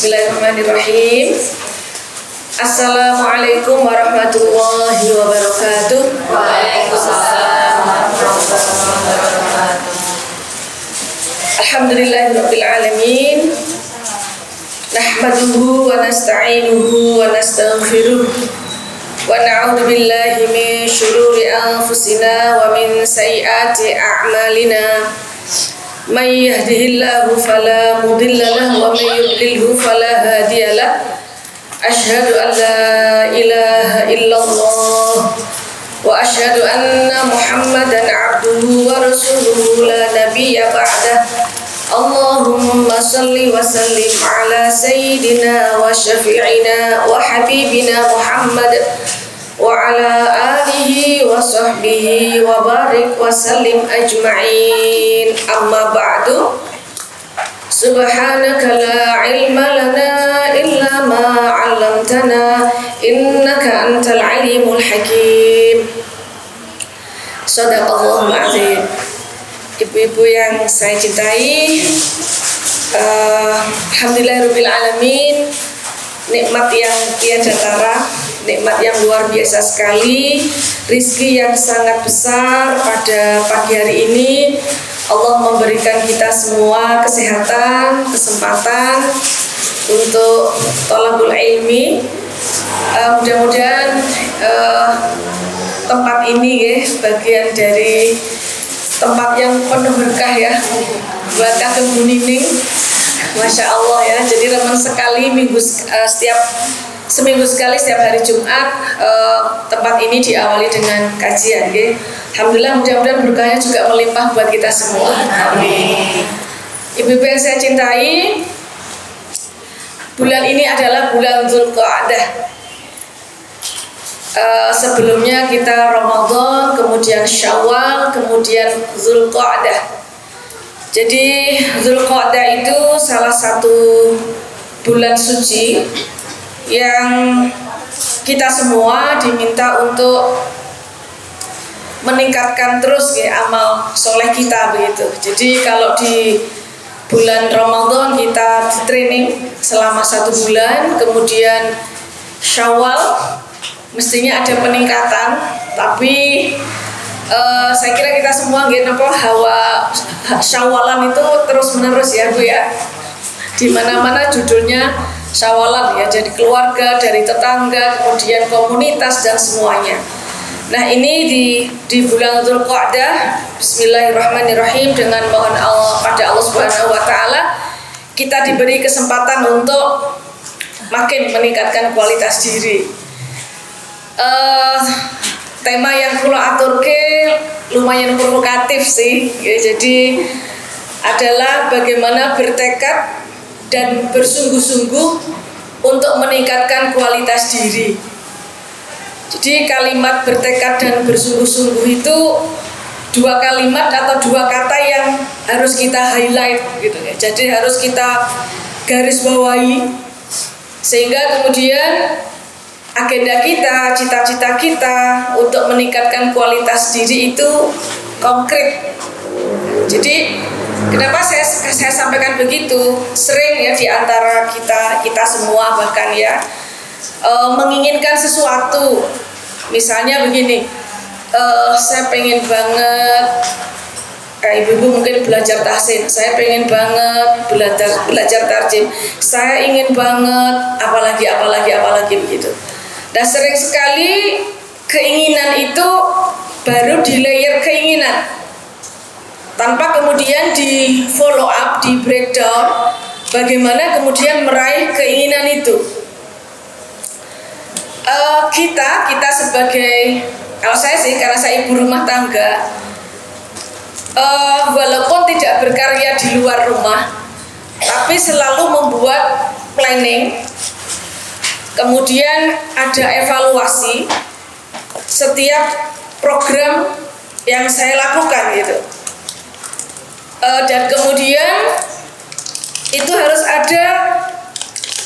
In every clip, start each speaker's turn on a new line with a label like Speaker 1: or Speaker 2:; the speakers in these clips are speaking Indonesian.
Speaker 1: Bismillahirrahmanirrahim. Assalamualaikum warahmatullahi wabarakatuh.
Speaker 2: Waalaikumsalam warahmatullahi wabarakatuh.
Speaker 1: Alhamdulillahirabbil alamin. Nahmaduhu wa nasta'inuhu wa nastaghfiruh. Wa na'udzu billahi min syururi anfusina wa min sayyiati a'malina. May yahdihillahu fala mudilla lahu wa may yudlilhu fala hadiya lahu. Asyhadu an la ilaha illallah wa asyhadu anna Muhammadan abduhu wa rasuluhu la nabiyya ba'dah. Allahumma salli wa sallim ala sayyidina wa syafi'ina wa habibina Muhammad wa ala alihi wa sahbihi wa barik wa sallim ajma'in. Amma ba'du. Subhanaka la ilma lana illa ma 'allamtana innaka antal alimul hakim. Shadaqallahul azim. Ibu-ibu yang saya cintai, alhamdulillahirabbil alamin. Nikmat yang tiada tara, nikmat yang luar biasa sekali, rizki yang sangat besar pada pagi hari ini. Allah memberikan kita semua kesehatan, kesempatan untuk thalabul ilmi. Mudah-mudahan tempat ini ya, bagian dari tempat yang penuh berkah ya, buat Kagem Bu Nining. Masya Allah ya, jadi remen sekali seminggu sekali setiap hari Jumat tempat ini diawali dengan kajian ya. Alhamdulillah, mudah-mudahan berkahnya juga melimpah buat kita semua. Amin. Ibu-ibu yang saya cintai, bulan ini adalah bulan Dzulqa'dah. Sebelumnya kita Ramadan, kemudian Syawal, kemudian Dzulqa'dah. Jadi Dzulqa'dah itu salah satu bulan suci yang kita semua diminta untuk meningkatkan terus ya amal soleh kita begitu. Jadi kalau di bulan Ramadan kita di training selama 1 bulan, kemudian Syawal mestinya ada peningkatan, tapi saya kira kita semua gitu hawa Syawalan itu terus menerus ya Bu ya. Di mana-mana judulnya Syawalan ya, jadi keluarga, dari tetangga, kemudian komunitas dan semuanya. Nah ini di bulan Dzulqa'dah, Bismillahirrahmanirrahim, dengan mohon pada Allah Subhanahu Wa Taala kita diberi kesempatan untuk makin meningkatkan kualitas diri. Tema yang kulo aturke lumayan provokatif sih ya, jadi adalah bagaimana bertekad dan bersungguh-sungguh untuk meningkatkan kualitas diri. Jadi kalimat bertekad dan bersungguh-sungguh itu 2 kalimat atau 2 kata yang harus kita highlight gitu ya. Jadi harus kita garis bawahi sehingga kemudian agenda kita, cita-cita kita untuk meningkatkan kualitas diri itu konkret. Jadi kenapa saya sampaikan begitu? Sering ya di antara kita semua bahkan ya menginginkan sesuatu. Misalnya begini, saya pengen banget, ibu-ibu mungkin belajar tahsin, saya pengen banget belajar tarjim, saya ingin banget apalagi begitu. Dan sering sekali keinginan itu baru di layer keinginan, tanpa kemudian di follow up, di breakdown bagaimana kemudian meraih keinginan itu. Kita sebagai, kalau saya sih karena saya ibu rumah tangga, walaupun tidak berkarya di luar rumah, tapi selalu membuat planning, kemudian ada evaluasi setiap program yang saya lakukan gitu. Dan kemudian itu harus ada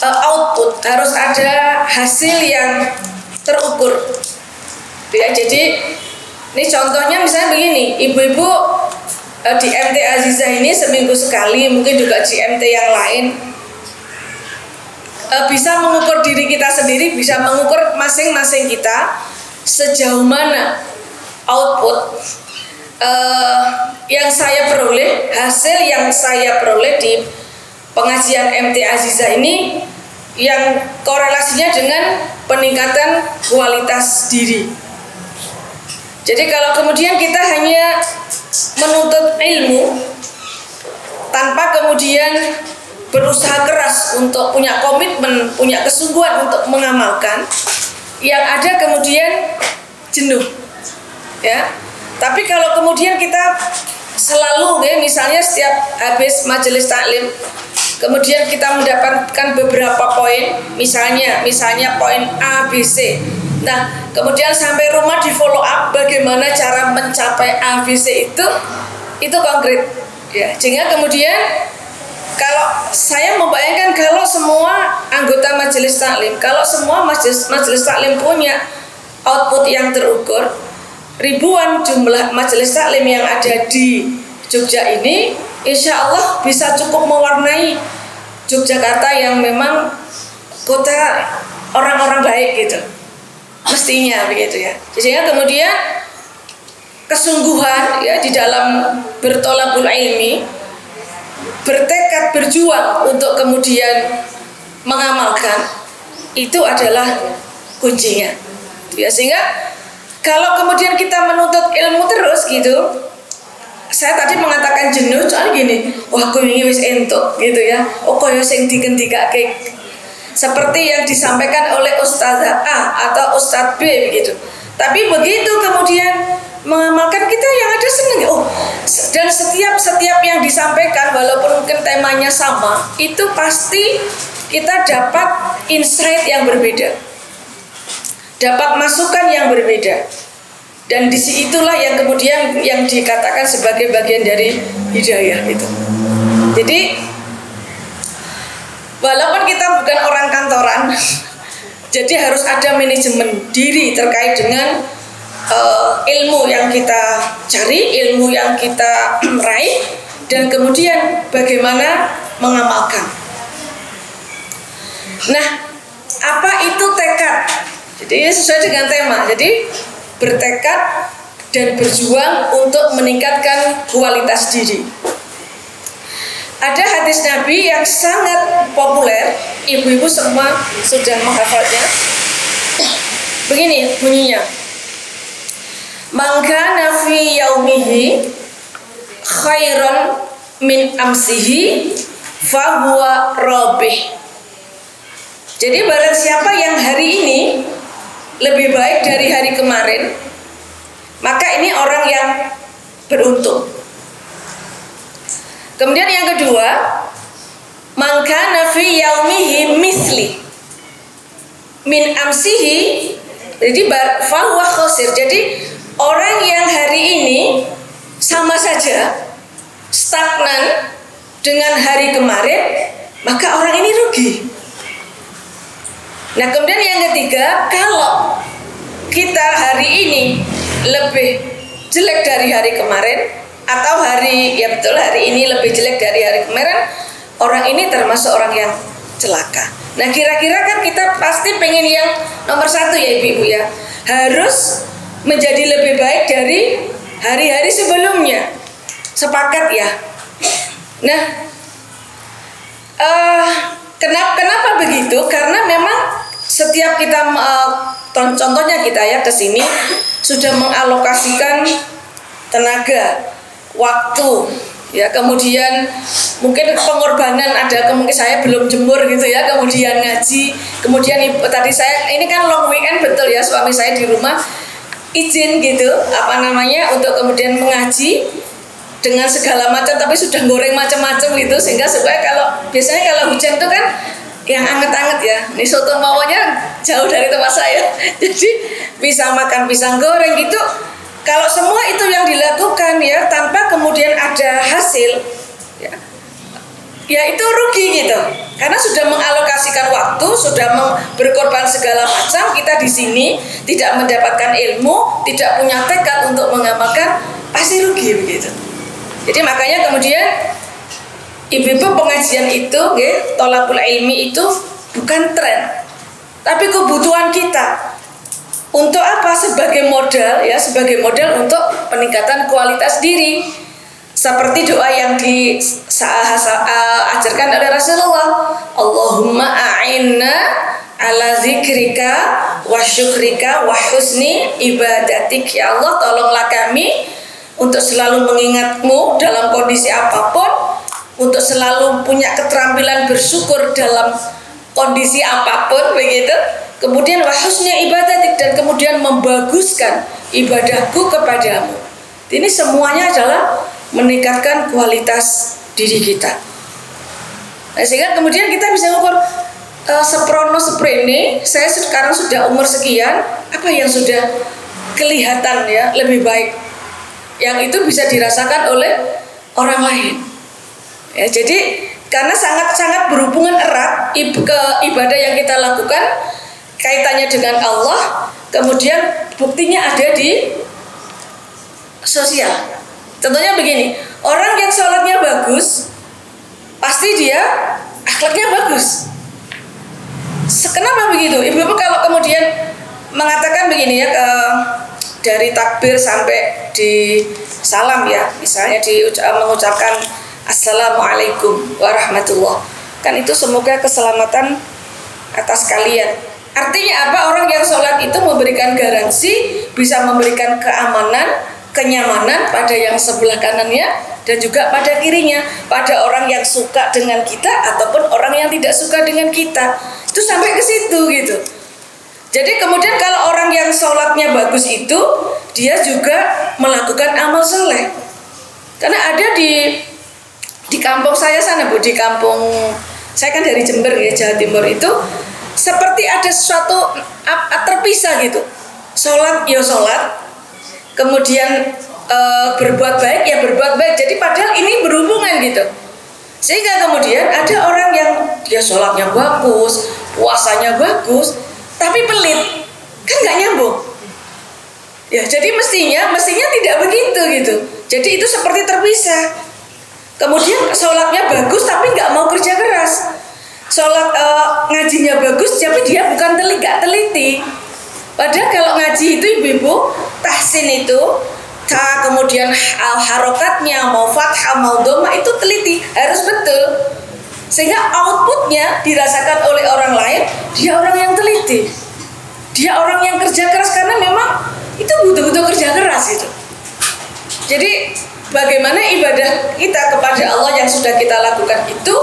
Speaker 1: output, harus ada hasil yang terukur ya. Jadi ini contohnya misalnya begini, ibu-ibu di MT Azizah ini seminggu sekali, mungkin juga di MT yang lain bisa mengukur diri kita sendiri, bisa mengukur masing-masing kita sejauh mana output yang saya peroleh, hasil yang saya peroleh di pengajian MT Azizah ini yang korelasinya dengan peningkatan kualitas diri. Jadi kalau kemudian kita hanya menuntut ilmu tanpa kemudian berusaha keras untuk punya komitmen, punya kesungguhan untuk mengamalkan, yang ada kemudian jenuh, ya. Tapi kalau kemudian kita selalu, ya, misalnya setiap habis majelis taklim, kemudian kita mendapatkan beberapa poin, misalnya poin A, B, C. Nah, kemudian sampai rumah di follow up bagaimana cara mencapai A, B, C itu konkret, ya. Sehingga kemudian kalau saya membayangkan kalau semua anggota majelis taklim, kalau semua majelis taklim punya output yang terukur, ribuan jumlah majelis taklim yang ada di Jogja ini, insya Allah bisa cukup mewarnai Yogyakarta yang memang kota orang-orang baik gitu, mestinya begitu ya. Sehingga kemudian kesungguhan ya di dalam bertolabul ilmi, bertekad berjuang untuk kemudian mengamalkan, itu adalah kuncinya ya. Sehingga kalau kemudian kita menuntut ilmu terus gitu, saya tadi mengatakan jenuh soal gini, wah aku ini wis entuk gitu ya, oh koyo sing dikendikake seperti yang disampaikan oleh Ustazah A atau Ustadz B begitu. Tapi begitu kemudian mengamalkan, kita yang ada seneng, oh, dan setiap yang disampaikan walaupun mungkin temanya sama, itu pasti kita dapat insight yang berbeda, dapat masukan yang berbeda, dan disitulah yang kemudian yang dikatakan sebagai bagian dari hidayah itu. Jadi walaupun kita bukan orang kantoran, jadi harus ada manajemen diri terkait dengan ilmu yang kita cari, ilmu yang kita raih, dan kemudian bagaimana mengamalkan. Nah, apa itu tekad? Jadi sesuai dengan tema. Jadi bertekad dan berjuang untuk meningkatkan kualitas diri. Ada hadis Nabi yang sangat populer, ibu-ibu semua sudah menghafalnya. Begini bunyinya: Man kana fi yaumihi khairan min amsihi fahuwa rabih. Jadi barang siapa yang hari ini lebih baik dari hari kemarin, maka ini orang yang beruntung. Kemudian yang kedua, man kana fi yaumihi misli min amsihi, jadi fahuwa khosir. Jadi orang yang hari ini sama saja stagnan dengan hari kemarin, maka orang ini rugi. Nah, kemudian yang ketiga, kalau kita hari ini lebih jelek dari hari kemarin, atau hari ini lebih jelek dari hari kemarin, orang ini termasuk orang yang celaka. Nah, kira-kira kan kita pasti pengen yang nomor satu ya ibu-ibu ya, harus menjadi lebih baik dari hari-hari sebelumnya. Sepakat ya? Nah, kenapa begitu? Karena memang setiap kita contohnya kita ya kesini sudah mengalokasikan tenaga, waktu, ya, kemudian mungkin pengorbanan ada, kemungkinan saya belum jemur gitu ya, kemudian ngaji, kemudian tadi saya ini kan long weekend betul ya, suami saya di rumah izin gitu untuk kemudian mengaji dengan segala macam, tapi sudah goreng macam-macam gitu, sehingga supaya biasanya kalau hujan itu kan yang anget-anget ya, ini soto mawanya jauh dari tempat saya, jadi bisa makan pisang goreng gitu. Kalau semua itu yang dilakukan ya tanpa kemudian ada hasil, ya itu rugi gitu. Karena sudah mengalokasikan waktu, sudah berkorban segala macam, kita di sini tidak mendapatkan ilmu, tidak punya tekad untuk mengamalkan, pasti rugi begitu. Jadi makanya kemudian ibu-ibu pengajian itu, tolabul ilmi itu bukan tren, tapi kebutuhan kita. Untuk apa? Sebagai modal ya, sebagai modal untuk peningkatan kualitas diri. Seperti doa yang diajarkan oleh Rasulullah, Allahumma a'inna ala zikrika wa syukrika wa husni ibadatik. Ya Allah, tolonglah kami untuk selalu mengingatmu dalam kondisi apapun, untuk selalu punya keterampilan bersyukur dalam kondisi apapun, begitu. Kemudian wa husni ibadatik, dan kemudian membaguskan ibadahku kepadamu. Ini semuanya adalah meningkatkan kualitas diri kita. Nah, sehingga kemudian kita bisa mengukur seprono seprene, saya sekarang sudah umur sekian, apa yang sudah kelihatan ya lebih baik, yang itu bisa dirasakan oleh orang lain. Ya, jadi karena sangat-sangat berhubungan erat ke ibadah yang kita lakukan, kaitannya dengan Allah, kemudian buktinya ada di sosial. Contohnya begini, orang yang sholatnya bagus, pasti dia akhlaknya bagus. Kenapa begitu? Ibu-ibu kalau kemudian mengatakan begini ya, dari takbir sampai di salam ya, misalnya mengucapkan Assalamualaikum warahmatullah, kan itu semoga keselamatan atas kalian. Artinya apa? Orang yang sholat itu memberikan garansi, bisa memberikan keamanan, kenyamanan pada yang sebelah kanannya dan juga pada kirinya, pada orang yang suka dengan kita ataupun orang yang tidak suka dengan kita. Itu sampai ke situ gitu. Jadi kemudian kalau orang yang sholatnya bagus itu, dia juga melakukan amal soleh. Karena ada di kampung saya sana, Bu, di kampung saya kan dari Jember ya, Jawa Timur, itu seperti ada sesuatu terpisah gitu. Sholat ya sholat, kemudian berbuat baik ya berbuat baik. Jadi padahal ini berhubungan gitu. Sehingga kemudian ada orang yang dia sholatnya bagus, puasanya bagus, tapi pelit, kan nggak nyambung. Ya, jadi mestinya tidak begitu gitu. Jadi itu seperti terpisah. Kemudian sholatnya bagus tapi nggak mau kerja keras. Sholat ngajinya bagus tapi dia bukan teliti. Padahal kalau ngaji itu ibu-ibu, tahsin itu, kemudian harokatnya, mau fathah, mau dhamma itu teliti, harus betul. Sehingga outputnya dirasakan oleh orang lain, dia orang yang teliti. Dia orang yang kerja keras karena memang itu butuh-butuh kerja keras itu. Jadi bagaimana ibadah kita kepada Allah yang sudah kita lakukan itu,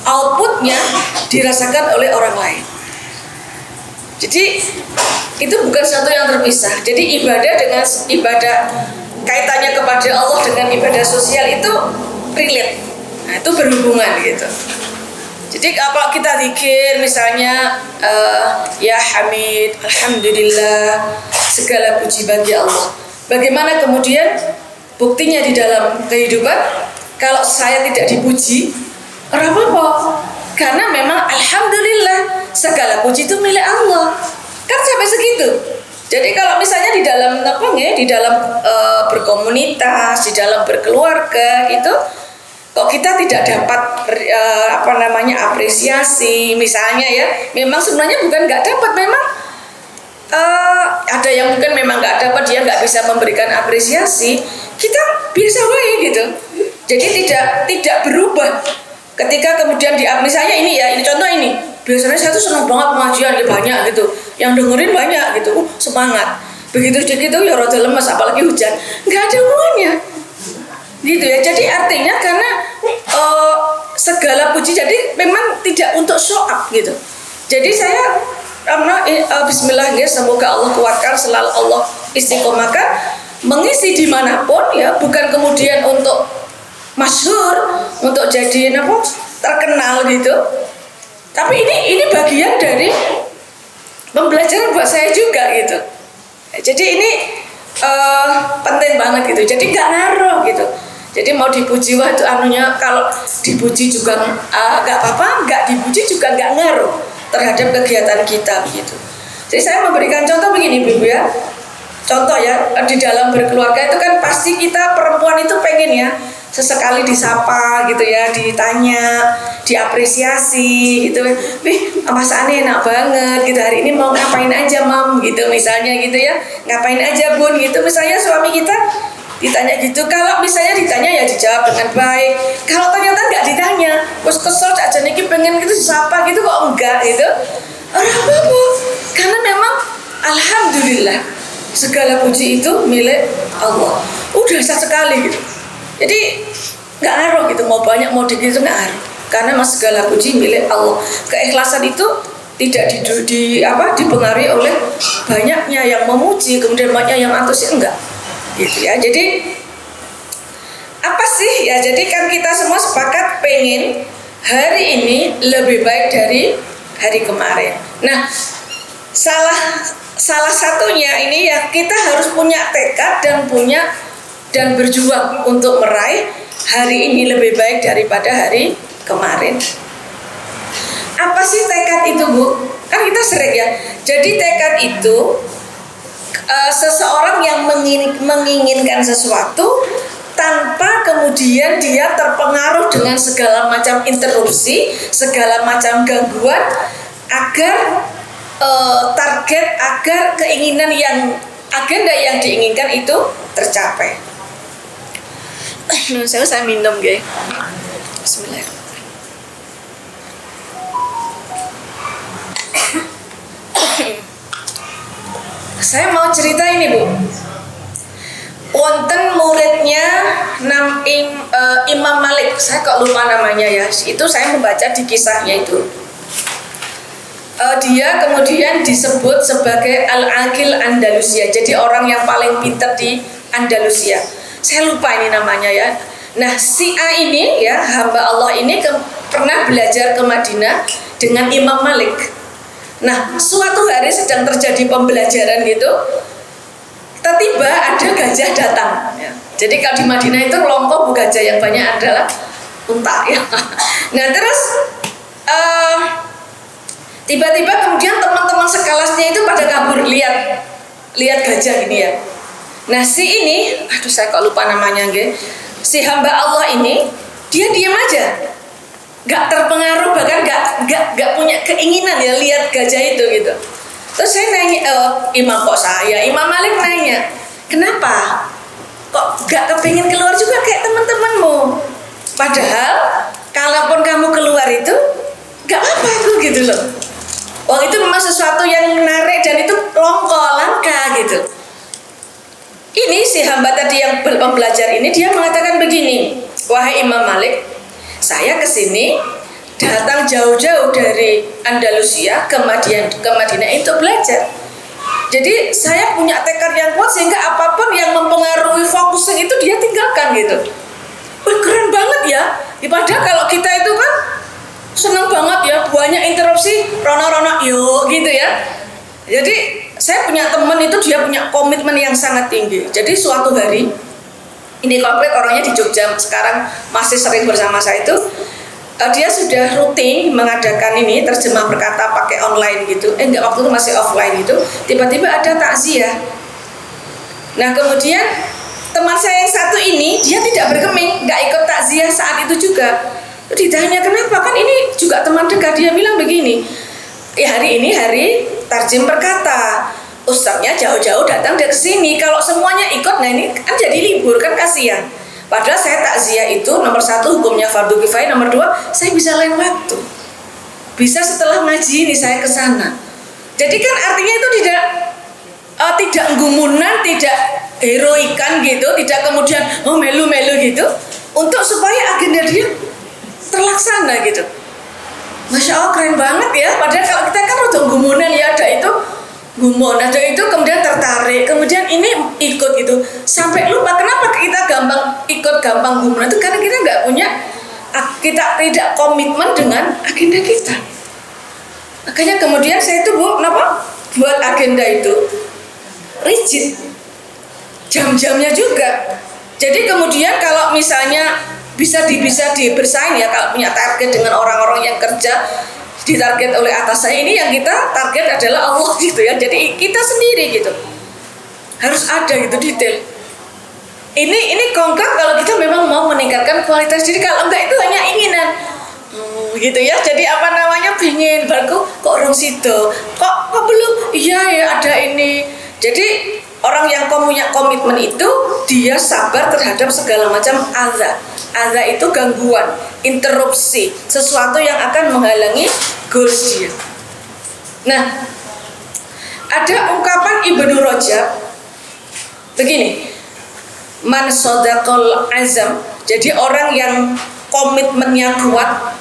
Speaker 1: outputnya dirasakan oleh orang lain. Jadi itu bukan satu yang terpisah. Jadi ibadah dengan ibadah, kaitannya kepada Allah dengan ibadah sosial itu relate. Nah, itu berhubungan gitu. Jadi kalau kita zikir misalnya ya Hamid, Alhamdulillah, segala puji bagi Allah. Bagaimana kemudian buktinya di dalam kehidupan? Kalau saya tidak dipuji, orang apa? Karena memang Alhamdulillah, segala puji itu milik Allah. Kan sampai segitu. Jadi kalau misalnya di dalam di dalam berkomunitas, di dalam berkeluarga gitu, kok kita tidak dapat apresiasi misalnya ya, memang sebenarnya bukan nggak dapat, memang ada yang mungkin memang nggak dapat, dia nggak bisa memberikan apresiasi, kita biasa wae gitu. Jadi tidak berubah. Ketika kemudian misalnya ini contoh ini, biasanya saya tuh senang banget pengajian ya, banyak gitu, yang dengerin banyak gitu, semangat. Begitu gitu ya rada lemes, apalagi hujan, nggak ada hubungannya, gitu ya. Jadi artinya karena segala puji, jadi memang tidak untuk show up gitu. Jadi saya Bismillah, semoga Allah kuatkan, selalu Allah istiqomahkan, mengisi dimanapun ya, bukan kemudian untuk masyhur, untuk jadi terkenal gitu. Tapi ini bagian dari pembelajaran buat saya juga gitu. Jadi ini penting banget gitu. Jadi nggak ngaruh gitu. Jadi mau dipuji itu kalau dipuji juga nggak apa-apa, nggak dipuji juga nggak ngaruh terhadap kegiatan kita gitu. Jadi saya memberikan contoh begini, Bu ya. Contoh ya, di dalam berkeluarga itu kan pasti kita perempuan itu pengen ya sesekali disapa gitu ya, ditanya, diapresiasi gitu. Wih, masakannya enak banget gitu, hari ini mau ngapain aja mam gitu misalnya gitu ya, ngapain aja bun gitu misalnya. Suami kita ditanya gitu, kalau misalnya ditanya ya dijawab dengan baik. Kalau ternyata nggak ditanya, terus kesel aja nih pengen gitu disapa gitu kok enggak gitu, orang apa-apa. Karena memang alhamdulillah segala puji itu milik Allah. Udah sah sekali gitu. Jadi nggak ngaruh gitu, mau banyak mau dikit itu nggak ngaruh, karena mas segala puji milik Allah. Keikhlasan itu tidak dipengaruhi oleh banyaknya yang memuji kemudian banyak yang antusias, enggak gitu ya. Jadi apa sih ya, jadi kan kita semua sepakat pengen hari ini lebih baik dari hari kemarin. Nah, salah satunya ini ya, kita harus punya tekad dan berjuang untuk meraih hari ini lebih baik daripada hari kemarin. Apa sih tekad itu, Bu? Kan kita sering ya. Jadi tekad itu seseorang yang menginginkan sesuatu tanpa kemudian dia terpengaruh dengan segala macam interupsi, segala macam gangguan, agar target, agar keinginan agenda yang diinginkan itu tercapai. Saya minum guys. Bismillahirrahmanirrahim. Saya mau cerita ini, Bu. Wonten muridnya Imam Malik. Saya kok lupa namanya ya. Itu saya membaca di kisahnya itu. Dia kemudian disebut sebagai Al-Aqil Andalusia. Jadi orang yang paling pintar di Andalusia. Saya lupa ini namanya ya. Nah, si A ini ya, hamba Allah ini pernah belajar ke Madinah dengan Imam Malik. Nah, suatu hari sedang terjadi pembelajaran gitu, tiba-tiba ada gajah datang ya. Jadi kalau di Madinah itu kelompok gajah yang banyak adalah unta ya. Nah, terus tiba-tiba kemudian teman-teman sekelasnya itu pada kabur lihat gajah gini ya. Nah, si ini, aduh saya kok lupa namanya nggih. Si hamba Allah ini dia diam aja, nggak terpengaruh, bahkan nggak punya keinginan ya lihat gajah itu gitu. Terus saya nanya, Imam Malik nanya, kenapa kok nggak kepingin keluar juga kayak teman-temanmu? Padahal kalaupun kamu keluar itu nggak apa itu gitu loh. Oh, itu memang sesuatu yang menarik dan itu langka gitu. Ini si hamba tadi yang pembelajar ini dia mengatakan begini, wahai Imam Malik, saya kesini datang jauh-jauh dari Andalusia ke Madinah itu belajar. Jadi saya punya tekad yang kuat sehingga apapun yang mempengaruhi fokusnya itu dia tinggalkan gitu. Keren banget ya. Padahal kalau kita itu kan senang banget ya, banyak interupsi, rono-rono yuk gitu ya. Jadi saya punya teman itu dia punya komitmen yang sangat tinggi. Jadi suatu hari ini komplit orangnya di Jogja sekarang masih sering bersama saya itu, dia sudah rutin mengadakan ini terjemah berkata pakai online gitu. Enggak, waktu itu masih offline gitu. Tiba-tiba ada takziah. Nah, kemudian teman saya yang satu ini dia tidak bergeming, nggak ikut takziah saat itu juga. Ditanya kenapa, kan ini juga teman dekat. Dia bilang begini, ya hari ini hari tarjim berkata, ustadznya jauh-jauh datang dari sini. Kalau semuanya ikut, nah ini kan jadi libur, kan kasihan. Padahal saya takziah itu nomor 1 hukumnya fardu kifayah, nomor 2 saya bisa lain waktu, bisa setelah ngaji ini saya ke sana. Jadi kan artinya itu tidak gumunan, tidak heroikan gitu, tidak kemudian melu-melu gitu, untuk supaya agenda dia terlaksana gitu. Masya Allah, keren banget ya. Padahal kalau kita kan udah gumunan ya, ada itu gumun, ada itu kemudian tertarik, kemudian ini ikut gitu, sampai lupa. Kenapa kita gampang gumunan itu? Karena kita nggak punya, kita tidak komitmen dengan agenda kita. Makanya kemudian saya itu buat agenda itu rigid, jam-jamnya juga. Jadi kemudian kalau misalnya bisa bersaing ya, kalau punya target dengan orang-orang yang kerja ditarget oleh atas saya, ini yang kita target adalah Allah gitu ya. Jadi kita sendiri gitu harus ada gitu detail. Ini konkret kalau kita memang mau meningkatkan kualitas diri. Kalau enggak itu hanya inginan. Gitu ya. Jadi apa namanya, pengen baru kok orang situ. Kok belum? Iya ya, ada ini. Jadi orang yang punya komitmen itu dia sabar terhadap segala macam adza. Adza itu gangguan, interupsi, sesuatu yang akan menghalangi goals dia. Nah, ada ungkapan Ibnu Rajab begini, man sodaqal azam, jadi orang yang komitmennya kuat,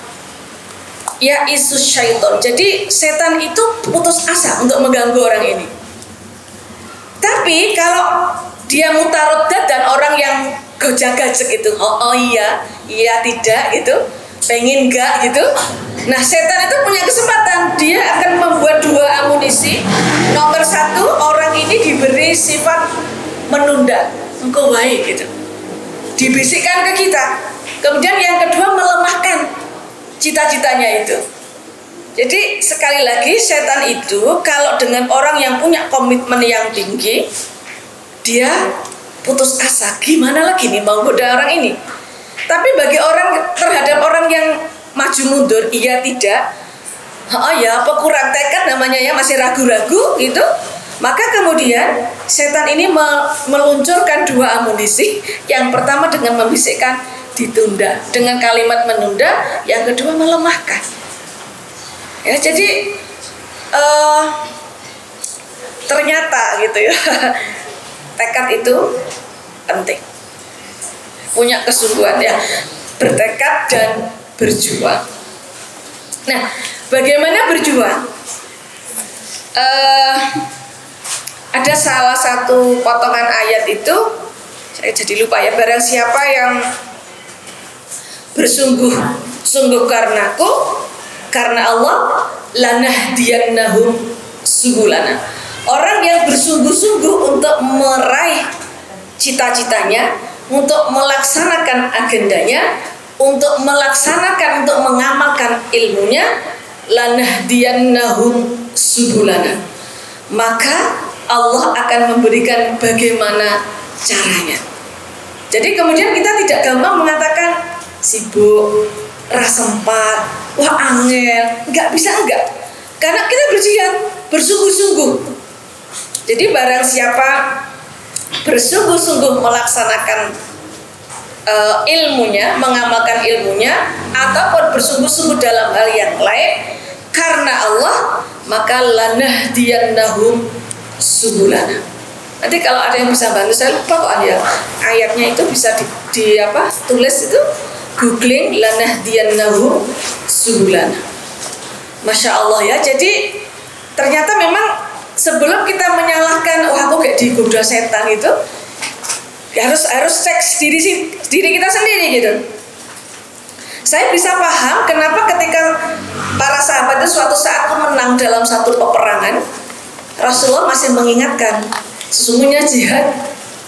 Speaker 1: ya isus syaiton, jadi setan itu putus asa untuk mengganggu orang ini. Tapi kalau dia mutaroddat dan orang yang gojek-gajek itu, oh iya tidak gitu, pengen enggak gitu. Nah, setan itu punya kesempatan, dia akan membuat dua amunisi. Nomor satu, orang ini diberi sifat menunda, engkau baik gitu, dibisikkan ke kita. Kemudian yang kedua, melemahkan cita-citanya itu. Jadi sekali lagi, setan itu kalau dengan orang yang punya komitmen yang tinggi, dia putus asa, gimana lagi nih mau goda orang ini. Tapi bagi orang, terhadap orang yang maju mundur, iya tidak, oh ya apa kurang tekad namanya ya, masih ragu-ragu gitu, maka kemudian setan ini meluncurkan dua amunisi. Yang pertama dengan membisikkan ditunda dengan kalimat menunda, yang kedua melemahkan. Ya, jadi ternyata gitu ya, tekad itu penting, punya kesungguhan ya, bertekad dan berjuang. Nah, bagaimana berjuang? Ada salah satu potongan ayat itu, saya jadi lupa ya, barang siapa yang bersungguh-sungguh karenaku, karena Allah, lanahdiyannahum subulana. Orang yang bersungguh-sungguh untuk meraih cita-citanya, untuk melaksanakan agendanya, untuk mengamalkan ilmunya, lanahdiyannahum subulana, maka Allah akan memberikan bagaimana caranya. Jadi kemudian kita tidak gampang mengatakan sibuk, sempat, wah angel, enggak. Karena kita berjihad, bersungguh-sungguh. Jadi barang siapa bersungguh-sungguh melaksanakan ilmunya, mengamalkan ilmunya, ataupun bersungguh-sungguh dalam hal yang lain karena Allah, maka lanahdiyannahum subulana. Nanti kalau ada yang bisa bantu, saya lupa kok ya, ayatnya itu bisa tulis itu, googling lanahdiyannahum subulana. Masya Allah ya. Jadi ternyata memang sebelum kita menyalahkan, wah aku kayak digoda setan itu, harus cek diri kita sendiri gitu. Saya bisa paham kenapa ketika para sahabat itu suatu saat menang dalam satu peperangan, Rasulullah masih mengingatkan, sesungguhnya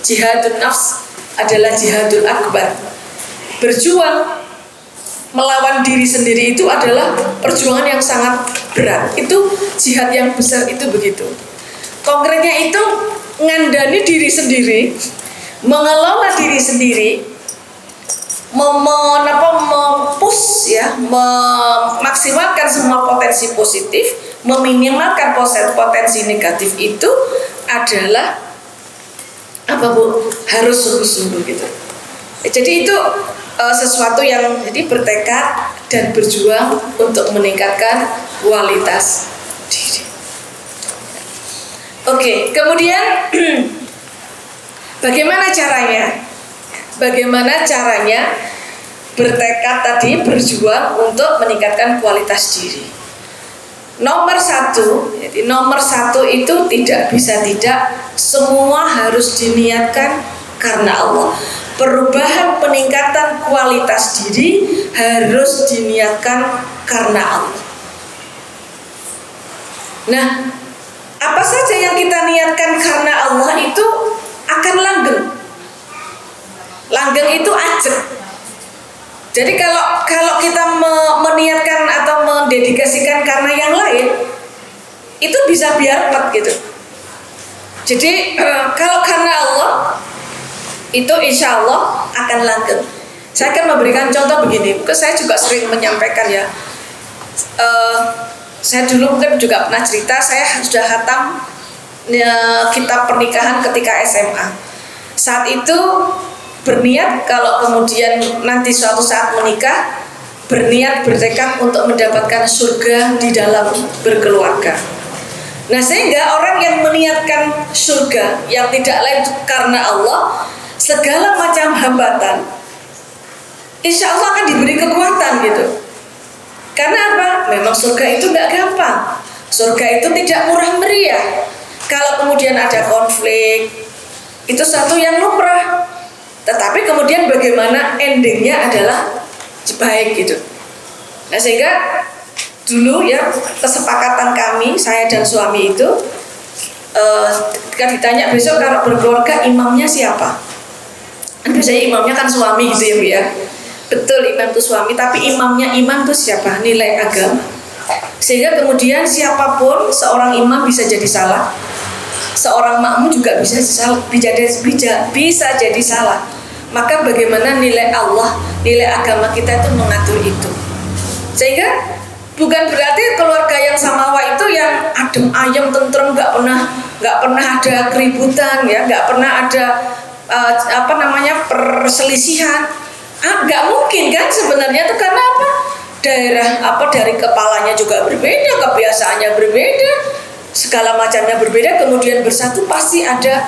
Speaker 1: jihadun nafs adalah jihadul akbar. Berjuang melawan diri sendiri itu adalah perjuangan yang sangat berat. Itu jihad yang besar, itu begitu. Konkretnya itu ngandani diri sendiri, mengelola diri sendiri, mempush ya, memaksimalkan semua potensi positif, meminimalkan potensi negatif, itu adalah apa Bu? Harus sungguh-sungguh gitu. Jadi itu sesuatu yang jadi bertekad dan berjuang untuk meningkatkan kualitas diri. Oke, kemudian bagaimana caranya? Bagaimana caranya bertekad tadi, berjuang untuk meningkatkan kualitas diri? Nomor satu itu tidak bisa tidak, semua harus diniatkan karena Allah. Perubahan peningkatan kualitas diri harus diniatkan karena Allah. Nah, apa saja yang kita niatkan karena Allah itu akan langgeng. Langgeng itu ajek. Jadi kalau kita meniatkan atau mendedikasikan karena yang lain, itu bisa biarpet gitu. Jadi kalau karena Allah, itu insya Allah akan langgeng. Saya akan memberikan contoh begini, mungkin saya juga sering menyampaikan ya. Saya dulu mungkin juga pernah cerita, saya sudah khatam kitab pernikahan ketika SMA. Saat itu berniat kalau kemudian nanti suatu saat menikah, berniat bertekad untuk mendapatkan surga di dalam berkeluarga. Nah, sehingga orang yang meniatkan surga yang tidak lain karena Allah, segala macam hambatan insya Allah akan diberi kekuatan gitu. Karena apa? Memang surga itu nggak gampang. Surga itu tidak murah meriah. Kalau kemudian ada konflik, itu satu yang lumrah. Tetapi kemudian bagaimana endingnya adalah baik gitu. Nah, sehingga dulu ya kesepakatan kami, saya dan suami itu, ketika ditanya besok kalau berkeluarga imamnya siapa? Kan biasanya imamnya kan suami gitu ya Bu ya. Betul, imam itu suami, tapi imamnya imam itu siapa? Nilai agama. Sehingga kemudian siapapun seorang imam bisa jadi salah, seorang makmum juga bisa jadi salah. Maka bagaimana nilai Allah, nilai agama kita itu mengatur itu. Sehingga bukan berarti keluarga yang samawa itu yang adem ayem tentrem, nggak pernah ada keributan ya, nggak pernah ada perselisihan. Nggak mungkin kan sebenarnya itu, karena apa? Dari kepalanya juga berbeda, kebiasaannya berbeda, segala macamnya berbeda, kemudian bersatu pasti ada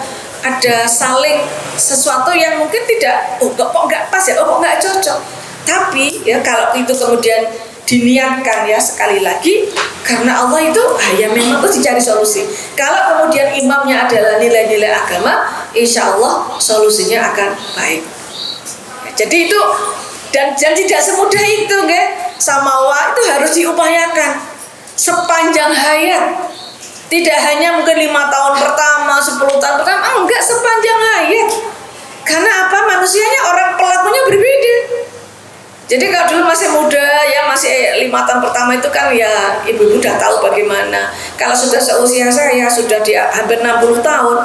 Speaker 1: saling sesuatu yang mungkin tidak, kok nggak pas ya, kok nggak cocok. Tapi ya kalau itu kemudian diniatkan ya, sekali lagi karena Allah itu ya memang itu dicari solusi. Kalau kemudian imamnya adalah nilai-nilai agama, insya Allah solusinya akan baik. Jadi itu dan tidak semudah itu, samawa itu harus diupayakan sepanjang hayat. Tidak hanya mungkin 5 tahun pertama, 10 tahun pertama, enggak, sepanjang hayat. Karena apa? Manusianya, orang pelakunya berbeda. Jadi kalau dulu masih muda ya, masih 5 tahun pertama itu kan ya ibu-ibu udah tahu bagaimana. Kalau sudah seusia saya, sudah di hampir 60 tahun,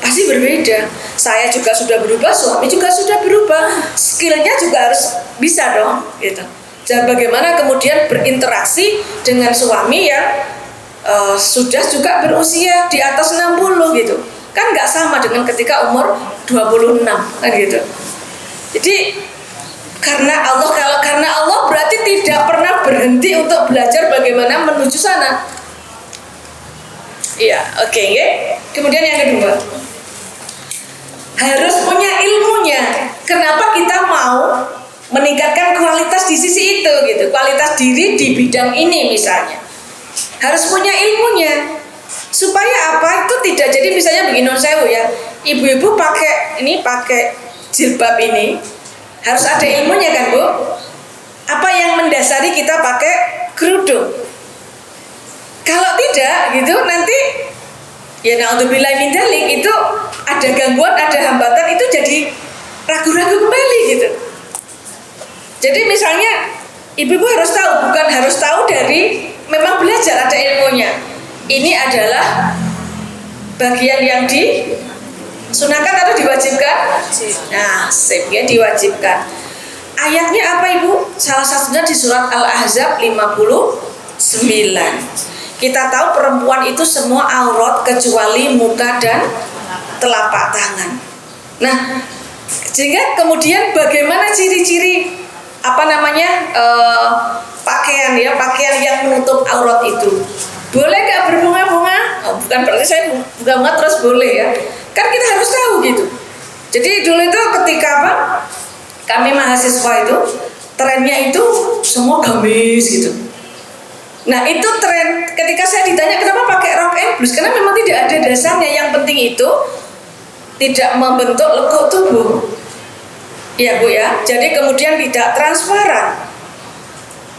Speaker 1: pasti berbeda. Saya juga sudah berubah, suami juga sudah berubah. Skillnya juga harus bisa dong gitu. Dan bagaimana kemudian berinteraksi dengan suami yang sudah juga berusia di atas 60 gitu. Kan nggak sama dengan ketika umur 26 kan gitu. Jadi karena Allah berarti tidak pernah berhenti untuk belajar bagaimana menuju sana. Iya, oke. Kemudian yang kedua, harus punya ilmunya. Kenapa kita mau meningkatkan kualitas di sisi itu gitu, kualitas diri di bidang ini misalnya. Harus punya ilmunya. Supaya apa? Itu tidak jadi misalnya begini, non sewu ya. Ibu-ibu pakai jilbab ini harus ada ilmunya kan Bu? Apa yang mendasari kita pakai kerudung? Kalau tidak gitu nanti ya naudzubillah min dzalik, itu ada gangguan, ada hambatan, itu jadi ragu-ragu kembali gitu. Jadi misalnya ibu-ibu harus tahu, bukan harus tahu dari memang belajar, ada ilmunya. Ini adalah bagian yang disunahkan atau diwajibkan? Nah, ya diwajibkan. Ayatnya apa Ibu? Salah satunya di surat Al-Ahzab 59. Kita tahu perempuan itu semua aurat kecuali muka dan telapak tangan. Nah, sehingga kemudian bagaimana ciri-ciri pakaian yang menutup aurat itu? Boleh gak berbunga-bunga? Bukan berarti saya bunga terus boleh ya. Kan kita harus tahu gitu. Jadi dulu itu ketika kami mahasiswa itu trennya itu semua gamis gitu. Nah itu tren, ketika saya ditanya kenapa pakai rok and blouse, karena memang tidak ada dasarnya. Yang penting itu tidak membentuk lekuk tubuh. Iya Bu ya. Jadi kemudian tidak transparan.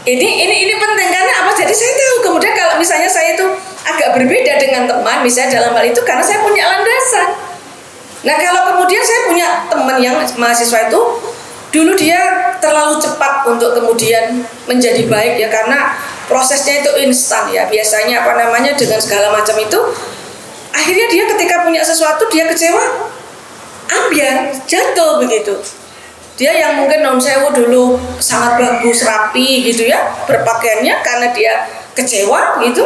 Speaker 1: Ini penting karena apa? Jadi saya tahu kemudian kalau misalnya saya itu agak berbeda dengan teman, misalnya dalam hal itu karena saya punya landasan. Nah kalau kemudian saya punya teman yang mahasiswa itu dulu dia terlalu cepat untuk kemudian menjadi baik ya, karena prosesnya itu instan ya, biasanya dengan segala macam itu akhirnya dia ketika punya sesuatu dia kecewa, ambiar, jatuh begitu. Dia yang mungkin non sewu dulu sangat bagus, rapi gitu ya berpakaiannya, karena dia kecewa gitu,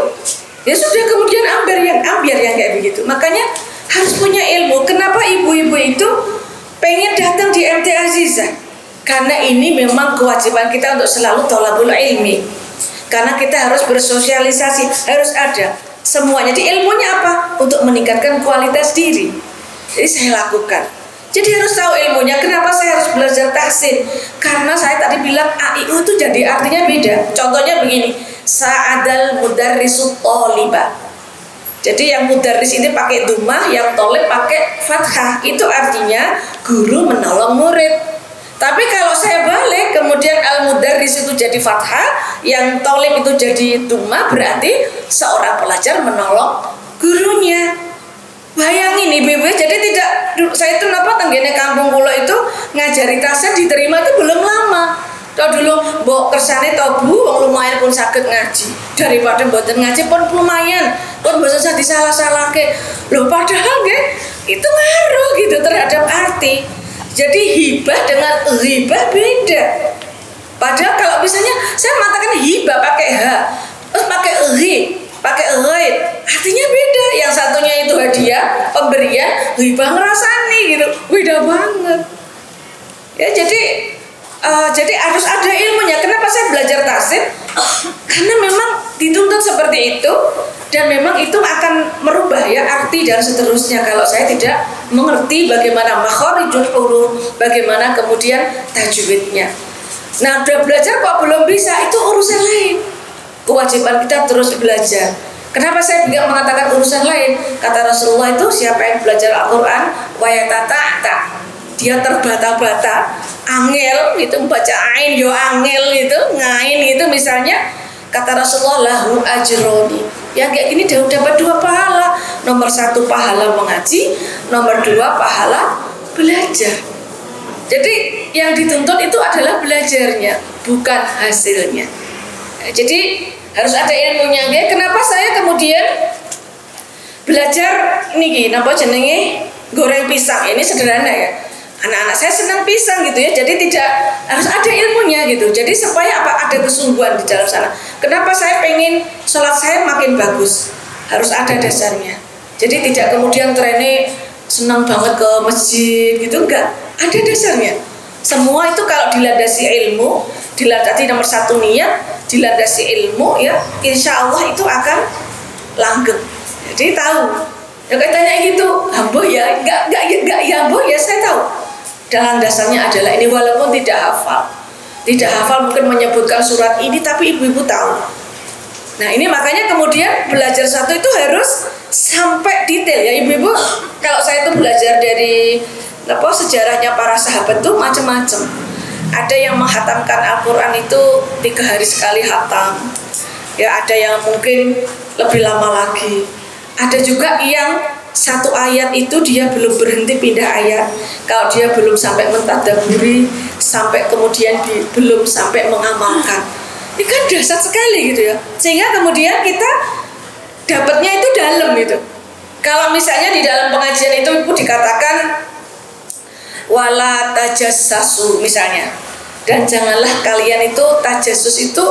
Speaker 1: ya sudah kemudian ambiar yang kayak begitu. Makanya harus punya ilmu. Kenapa ibu-ibu itu pengen datang di MT Azizah? Karena ini memang kewajiban kita untuk selalu thalabul ilmi. Karena kita harus bersosialisasi, harus ada semuanya. Jadi ilmunya apa? Untuk meningkatkan kualitas diri. Jadi saya lakukan. Jadi harus tahu ilmunya. Kenapa saya harus belajar tahsin? Karena saya tadi bilang AIU itu jadi artinya beda. Contohnya begini, sa'adal mudarrisu thaliba. Jadi yang mudarris ini pakai dhammah, yang thalib pakai fathah. Itu artinya guru menolong murid. Tapi kalau saya balik, kemudian al-mudarris itu jadi fathah, yang thalib itu jadi dhammah, berarti seorang pelajar menolong gurunya. Bayangin ibu-ibu, jadi tidak, saya itu tenggene kampung kula itu ngajari tahsin diterima itu belum lama. Tahu dulu, mbok kersane to Bu, wong lumayan pun saged ngaji. Daripada mboten ngaji pun lumayan, pun bosan usah disalah-salahke. Loh padahal nggih itu ngaruh gitu terhadap arti. Jadi hibah dengan ghibah beda. Padahal kalau misalnya saya mengatakan hibah pakai H, terus pakai pakai ghaib, artinya beda. Yang satunya itu hadiah, pemberian, ghibah ngerasani gitu, beda banget. Ya jadi harus ada ilmunya. Kenapa saya belajar tahsin? Karena memang dituntut seperti itu, dan memang itu akan merubah ya arti dan seterusnya kalau saya tidak mengerti bagaimana makharijul huruf, bagaimana kemudian tajwidnya. Nah, udah belajar kok belum bisa, itu urusan lain. Kewajiban kita terus belajar. Kenapa saya tidak mengatakan urusan lain? Kata Rasulullah itu, siapa yang belajar Al-Quran wayatata, dia terbata-bata, angel gitu, membaca ain yo angel gitu, ngain gitu misalnya, kata Rasulullah lahu ajroni. Ya kayak gini dia dapat 2 pahala. Nomor 1 pahala mengaji, nomor 2 pahala belajar. Jadi yang dituntut itu adalah belajarnya, bukan hasilnya. Jadi harus ada ilmunya. Ya, kenapa saya kemudian belajar niki napa jenenge goreng pisang? Ini sederhana ya. Anak-anak saya senang pisang gitu ya. Jadi tidak harus ada ilmunya gitu. Jadi supaya apa? Ada kesungguhan di dalam sana. Kenapa saya pengen sholat saya makin bagus? Harus ada dasarnya. Jadi tidak kemudian trennya senang banget ke masjid gitu, enggak. Ada dasarnya. Semua itu kalau dilandasi ilmu, dilandasi nomor 1 niat, dilandasi ilmu ya, insya Allah itu akan langgeng. Jadi tahu. Ya kayak tanya gitu, hambo ya, enggak ya hambo ya, saya tahu. Dalam dasarnya adalah ini, walaupun tidak hafal mungkin menyebutkan surat ini, tapi ibu-ibu tahu. Nah ini makanya kemudian belajar satu itu harus sampai detail ya ibu-ibu. Kalau saya itu belajar dari sejarahnya para sahabat tuh macam-macam. Ada yang menghatamkan Al-Quran itu 3 hari sekali hatam. Ya ada yang mungkin lebih lama lagi. Ada juga yang 1 ayat itu dia belum berhenti pindah ayat. Kalau dia belum sampai mentadaburi, sampai kemudian belum sampai mengamalkan. Ini kan dahsyat sekali gitu ya. Sehingga kemudian kita dapatnya itu dalam gitu. Kalau misalnya di dalam pengajian itu ibu dikatakan wala tajassasu misalnya, dan janganlah kalian itu tajassus itu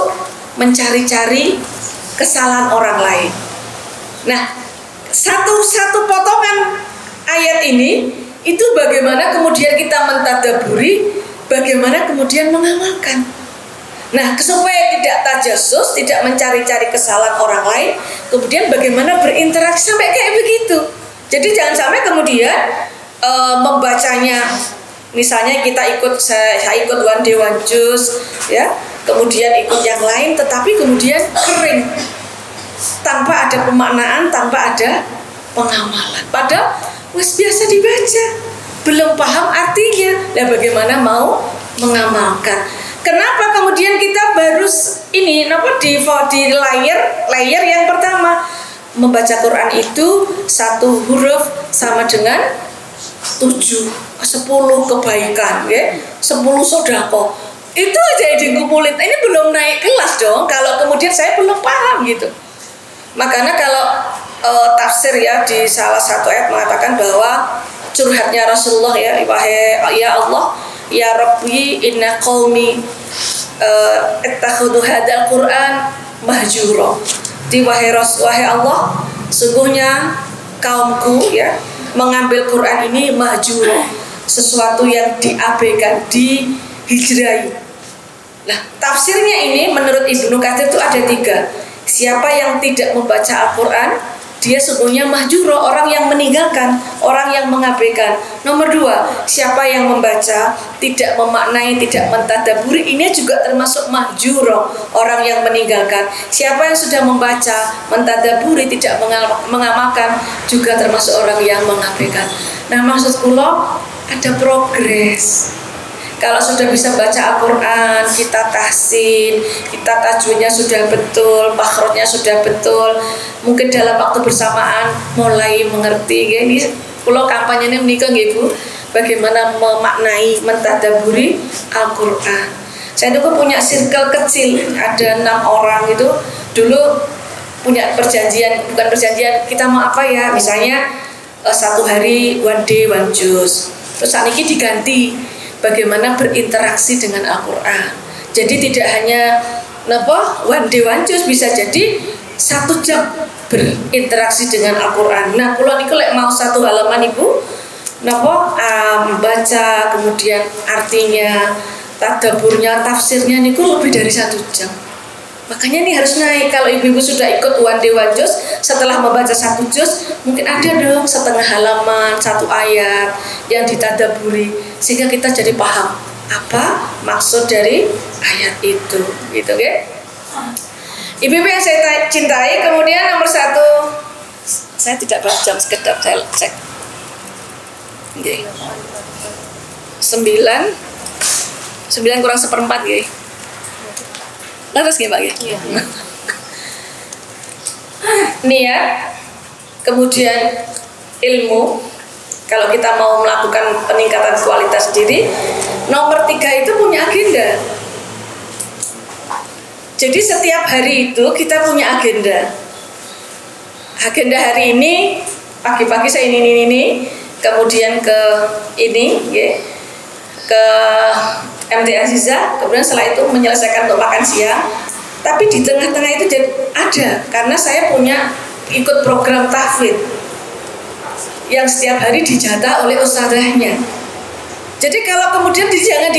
Speaker 1: mencari-cari kesalahan orang lain. Nah, satu potongan ayat ini itu bagaimana kemudian kita mentadaburi, bagaimana kemudian mengamalkan. Nah, supaya tidak tajassus, tidak mencari-cari kesalahan orang lain, kemudian bagaimana berinteraksi sampai kayak begitu. Jadi jangan sampai kemudian membacanya, misalnya kita saya ikut one day one juice ya, kemudian ikut yang lain, tetapi kemudian kering tanpa ada pemaknaan, tanpa ada pengamalan. Padahal biasa dibaca, belum paham artinya. Nah, bagaimana mau mengamalkan? Kenapa kemudian kita baru ini di layer yang pertama membaca Quran itu 1 huruf sama dengan 10 kebaikan, ya, 10 sodako. Itu aja dikumpulin. Ini belum naik kelas dong. Kalau kemudian saya belum paham gitu. Makanya kalau tafsir ya di salah satu ayat mengatakan bahwa curhatnya Rasulullah ya, wahai ya Allah, ya Rabbi inna qaumi ittakhadhu hadzal Qur'an mahjura. Wahai Allah, sungguhnya kaumku ya mengambil Quran ini mahjura, sesuatu yang diabaikan, dihijrai. Nah, tafsirnya ini menurut Ibnu Katsir itu ada 3. Siapa yang tidak membaca Al-Quran, dia sungguhnya mahjura, orang yang meninggalkan, orang yang mengabaikan. Nomor 2, siapa yang membaca, tidak memaknai, tidak mentadaburi, ini juga termasuk mahjura, orang yang meninggalkan. Siapa yang sudah membaca, mentadaburi, tidak mengamalkan, juga termasuk orang yang mengabaikan. Nah, maksud kula ada progres. Kalau sudah bisa baca Al-Quran, kita tahsin, kita tajwidnya sudah betul, makhrajnya sudah betul, mungkin dalam waktu bersamaan mulai mengerti. Ini kalau kampanyenya menikah Bu, bagaimana memaknai, mentadaburi Al-Quran. Saya dulu punya circle kecil, ada 6 orang itu dulu punya perjanjian, bukan perjanjian, kita mau apa ya, misalnya 1 hari one day one juz. Terus saat ini diganti bagaimana berinteraksi dengan Al-Quran. Jadi tidak hanya one day one juz, bisa jadi 1 jam berinteraksi dengan Al-Quran. Nah, kalau niku lek mau 1 halaman Ibu, baca, kemudian artinya, tadaburnya, tafsirnya niku lebih dari 1 jam. Makanya ini harus naik. Kalau ibu-ibu sudah ikut one day one juz, setelah membaca 1 juz, mungkin ada dong setengah halaman, 1 ayat yang ditadaburi, sehingga kita jadi paham apa maksud dari ayat itu, gitu ya. Ibu-ibu yang saya cintai, kemudian nomor 1, saya tidak baca jam, sekedap saya cek. Okay. 9 kurang 1/4 ya. Laras nggih Mbak ya? Iya. Niat, kemudian ilmu. Kalau kita mau melakukan peningkatan kualitas diri, nomor 3 itu punya agenda. Jadi setiap hari itu kita punya agenda. Agenda hari ini, pagi-pagi saya ini, kemudian ke ini, ya, ke MT Aziza, kemudian setelah itu menyelesaikan untuk makan siang. Tapi di tengah-tengah itu ada, karena saya punya ikut program tahfidz yang setiap hari dijatah oleh ustadzahnya. Jadi kalau kemudian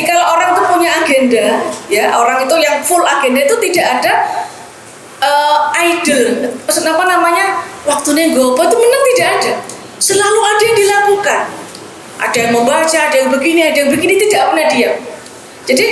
Speaker 1: kalau orang itu punya agenda, ya, orang itu yang full agenda itu tidak ada idle, waktunya gopo itu memang tidak ada. Selalu ada yang dilakukan. Ada yang membaca, ada yang begini, tidak pernah diam. Jadi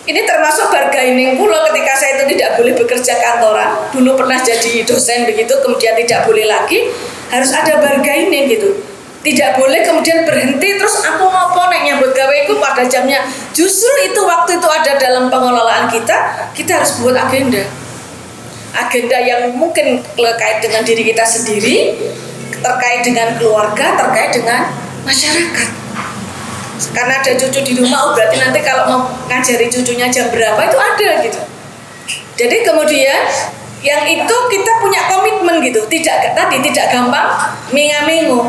Speaker 1: ini termasuk bargaining pula ketika saya itu tidak boleh bekerja kantoran. Dulu pernah jadi dosen begitu, kemudian tidak boleh lagi, harus ada bargaining gitu. Tidak boleh kemudian berhenti terus aku ngopo nek nyambut gawe iku pada jamnya. Justru itu waktu itu ada dalam pengelolaan kita harus buat agenda. Agenda yang mungkin terkait dengan diri kita sendiri, terkait dengan keluarga, terkait dengan masyarakat. Karena ada cucu di rumah, berarti nanti kalau mau ngajari cucunya jam berapa itu ada gitu. Jadi kemudian yang itu kita punya komitmen gitu, tidak gampang menga-mengu.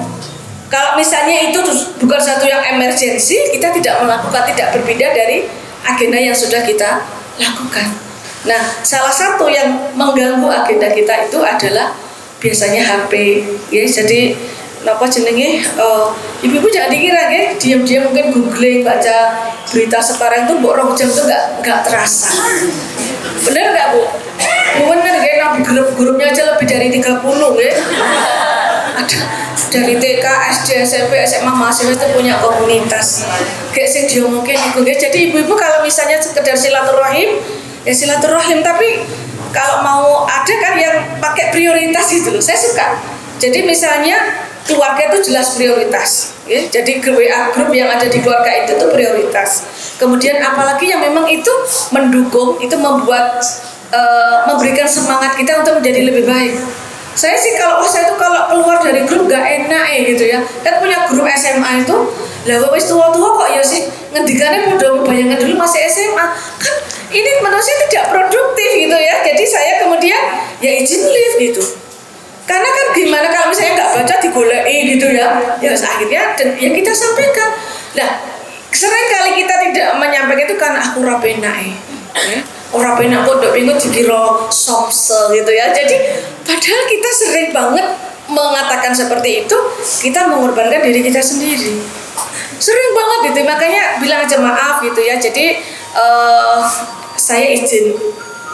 Speaker 1: Kalau misalnya itu bukan satu yang emergensi, kita tidak melakukan, tidak berpindah dari agenda yang sudah kita lakukan. Nah, salah satu yang mengganggu agenda kita itu adalah biasanya HP, ya. Jadi ibu-ibu jangan dikira ya, diam-diam mungkin googling, baca berita sekarang itu mbok 2 jam itu nggak terasa. Bener nggak Bu? Bener ya, grup-grupnya aja lebih dari 30 ya. Ada dari TK, SD, SMP, SMA, mahasiswa itu punya komunitas. Kayak sing diomongin itu ya. Jadi ibu-ibu kalau misalnya sekedar silaturahim, ya silaturahim, tapi kalau mau ada kan yang pakai prioritas itu loh, saya suka. Jadi misalnya keluarga itu jelas prioritas, ya. Jadi WA grup yang ada di keluarga itu tuh prioritas. Kemudian apalagi yang memang itu mendukung, itu membuat memberikan semangat kita untuk menjadi lebih baik. Saya sih kalau keluar dari grup gak enak gitu ya. Kan punya grup SMA itu, lah wis tua-tua kok ya sih ngendikannya udah membayangkan dulu masih SMA. Kan ini menurut saya tidak produktif gitu ya. Jadi saya kemudian ya izin leave gitu. Karena kan gimana kalau misalnya nggak baca digoleki gitu ya, ya akhirnya dan ya kita sampaikan. Nah, sering kali kita tidak menyampaikan itu karena aku ora penak ya. Ora penak kok ndok minggu dikira somse gitu ya. Jadi padahal kita sering banget mengatakan seperti itu, kita mengorbankan diri kita sendiri. Sering banget gitu, makanya bilang aja maaf gitu ya. Jadi saya izin.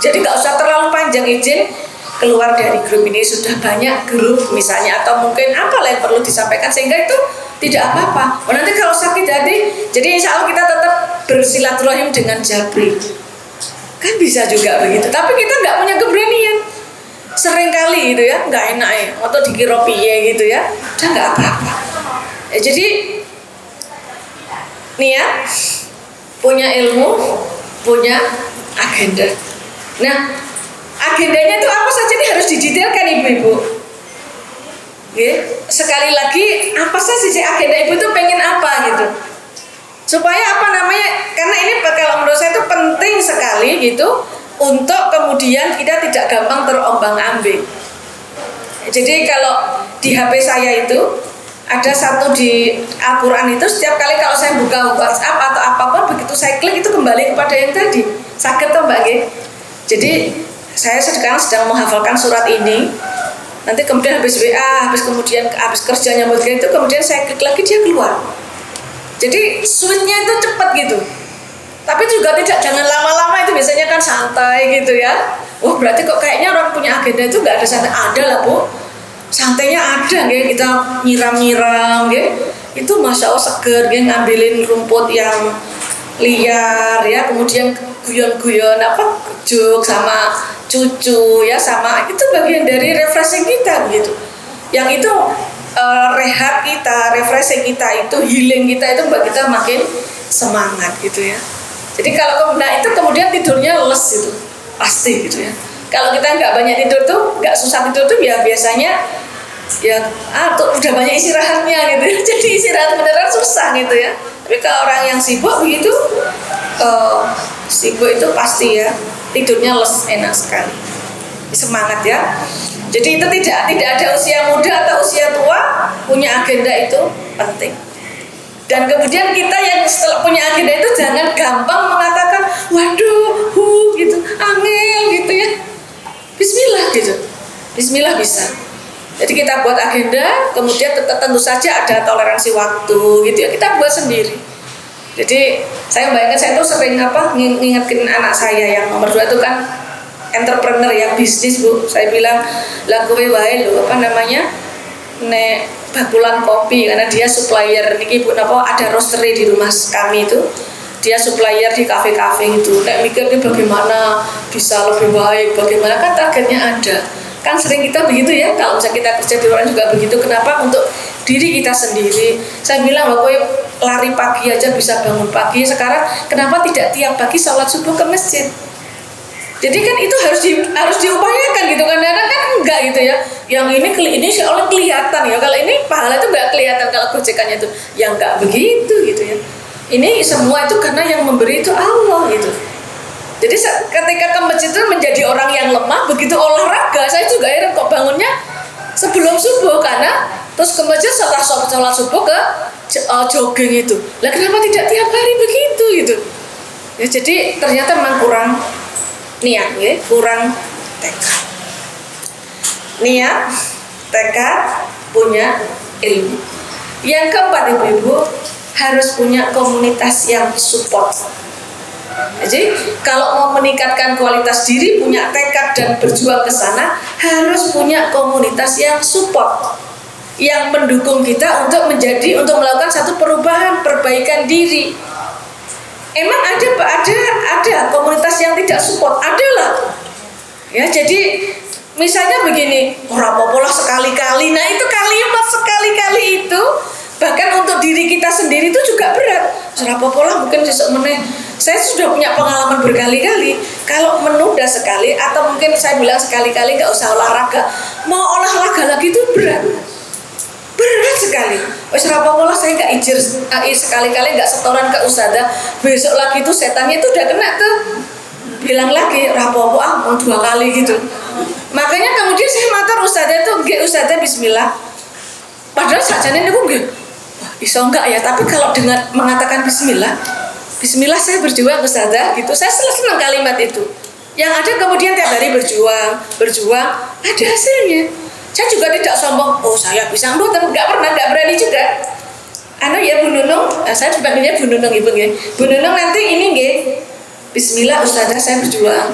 Speaker 1: Jadi nggak usah terlalu panjang izin keluar dari grup ini, sudah banyak grup misalnya, atau mungkin apa yang perlu disampaikan sehingga itu tidak apa-apa. Nanti kalau sakit hati, jadi insya Allah kita tetap bersilaturahim dengan Jabri, kan bisa juga begitu. Tapi kita nggak punya keberanian, sering kali gitu ya, nggak enak ya, atau dikira piye gitu ya, udah nggak apa-apa. Jadi nih ya, punya ilmu, punya agenda. Nah, agendanya itu apa saja ini harus didetailkan ibu-ibu. Sekali lagi, apa saja sih agenda ibu itu pengen apa gitu, supaya apa namanya, karena ini kalau menurut saya itu penting sekali gitu, untuk kemudian kita tidak gampang terombang-ambing. Jadi kalau di HP saya itu ada satu di Al-Quran itu, setiap kali kalau saya buka WhatsApp atau apapun, begitu saya klik itu kembali kepada yang tadi. Sakit toh Mbak G? Jadi saya sekarang sedang menghafalkan surat ini, nanti kemudian habis WA, habis kerja nyambut itu, kemudian saya klik lagi dia keluar. Jadi switchnya itu cepat gitu. Tapi juga jangan lama-lama, itu biasanya kan santai gitu ya. Wah berarti kok kayaknya orang punya agenda itu nggak ada santai. Ada lah Bu, santainya ada ya, kita nyiram-nyiram ya. Itu Masya Allah seger ya, ngambilin rumput yang liar ya, kemudian guyon-guyon juk sama cucu ya, sama itu bagian dari refreshing kita begitu. Yang itu rehat kita, refreshing kita itu, healing kita itu buat kita makin semangat gitu ya. Jadi kalau itu kemudian tidurnya les itu pasti gitu ya. Kalau kita nggak banyak tidur tuh, nggak susah tidur tuh ya biasanya ya tuh udah banyak istirahatnya gitu ya. Jadi istirahat beneran susah gitu ya. Tapi kalau orang yang sibuk begitu, sibuk itu pasti ya tidurnya les, enak sekali, semangat ya. Jadi itu tidak ada usia muda atau usia tua, punya agenda itu penting. Dan kemudian kita yang setelah punya agenda itu jangan gampang mengatakan waduh gitu, angel gitu ya. Bismillah gitu, Bismillah bisa. Jadi kita buat agenda, kemudian tentu saja ada toleransi waktu gitu ya, kita buat sendiri. Jadi saya bayangkan, saya tuh sering ngingetin anak saya yang nomor 2 itu kan entrepreneur yang bisnis Bu. Saya bilang lah kowe wae lho nek bakulan kopi, karena dia supplier niki Bu, ada roastery di rumah kami itu. Dia supplier di kafe-kafe itu. Nek mikir ini bagaimana bisa lebih baik, bagaimana kan targetnya ada. Kan sering kita begitu ya, kalau misalnya kita kerja di luar juga begitu. Kenapa? Untuk diri kita sendiri. Saya bilang bahwa lari pagi aja bisa bangun pagi. Sekarang kenapa tidak tiap pagi sholat subuh ke masjid? Jadi kan itu harus diupayakan gitu kan. Karena kan enggak gitu ya. Yang ini seolah kelihatan ya. Kalau ini pahala itu enggak kelihatan kalau gojekannya itu. Ya enggak begitu gitu ya. Ini semua itu karena yang memberi itu Allah gitu. Jadi ketika ke masjid itu menjadi orang yang lemah, begitu olahraga, saya juga heran kok bangunnya sebelum subuh, karena terus ke masjid setelah sholat subuh ke jogging itu. Lah kenapa tidak tiap hari begitu gitu? Ya, jadi ternyata memang kurang niat ya, kurang tekad. Niat, tekad, punya ilmu. Yang keempat ibu-ibu, harus punya komunitas yang support. Jadi kalau mau meningkatkan kualitas diri, punya tekad dan berjuang ke sana, harus punya komunitas yang support, yang mendukung kita untuk melakukan satu perubahan, perbaikan diri. Emang ada komunitas yang tidak support, adalah. Ya, jadi misalnya begini, ora apa-apa sekali-kali. Nah, itu kalimat sekali-kali itu bahkan untuk diri kita sendiri itu juga berat. Ora apa-apa mungkin sesuk meneh. Saya sudah punya pengalaman berkali-kali. Kalau menunda sekali atau mungkin saya bilang sekali-kali nggak usah olahraga, mau olahraga lagi itu berat sekali. Wes rapopolah saya nggak ijir sekali-kali, nggak setoran ke ustadzah. Besok lagi itu setannya itu udah kena tuh. Bilang lagi rapopo mau 2 kali gitu. Makanya kemudian saya matur ustadzah itu, nggih ustadzah bismillah. Padahal sajane niku nggih, wah iso enggak ya, tapi kalau dengan mengatakan bismillah, bismillah saya berjuang ustadzah gitu. Saya senang kalimat itu. Yang ada kemudian tiap hari berjuang, ada hasilnya. Saya juga tidak sombong, oh saya bisa enggak berani juga. Ya Bu Nunung, saya dipanggilnya Bu Nunung Ibu nggih. Bu Nunung nanti ini nggih. Bismillah ustadzah saya berjuang.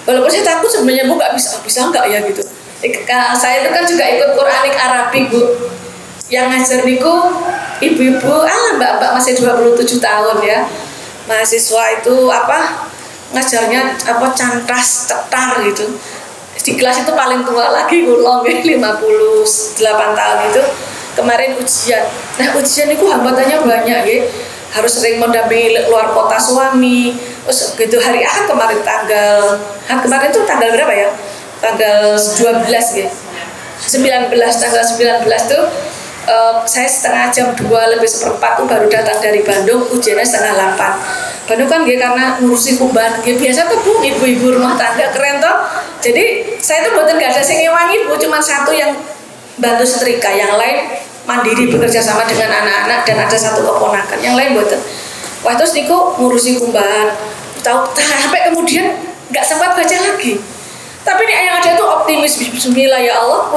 Speaker 1: Walaupun saya takut sebenarnya Bu nggak bisa enggak ya gitu. Saya itu kan juga ikut Quranik Arabic Bu. Yang ngajar niku ibu-ibu, mbak-mbak masih 27 tahun ya. Mahasiswa itu ngajarnya cantas, cetar gitu. Di kelas itu paling tua lagi kula 58 tahun itu. Kemarin ujian. Nah, ujian itu hambatannya banyak ya. Harus sering mendampingi luar kota suami. Terus gitu hari Ahad kemarin kemarin itu tanggal berapa ya? Tanggal 12 ya. 19 tanggal 19 tuh saya setengah jam 2:04 tuh baru datang dari Bandung, ujiannya setengah 8. Bandung kan karena ngurusi kumbahan, biasa tuh Bu, ibu-ibu rumah tangga keren toh. Jadi saya tuh buatan gak ada sing ngewangi Bu, cuma satu yang bantu setrika, yang lain mandiri bekerja sama dengan anak-anak dan ada satu keponakan, yang lain buatan. Wah terus niku ngurusi kumbahan, tahu sampai kemudian nggak sempat baca lagi. Tapi ini yang ada itu optimis, bismillah ya Allah,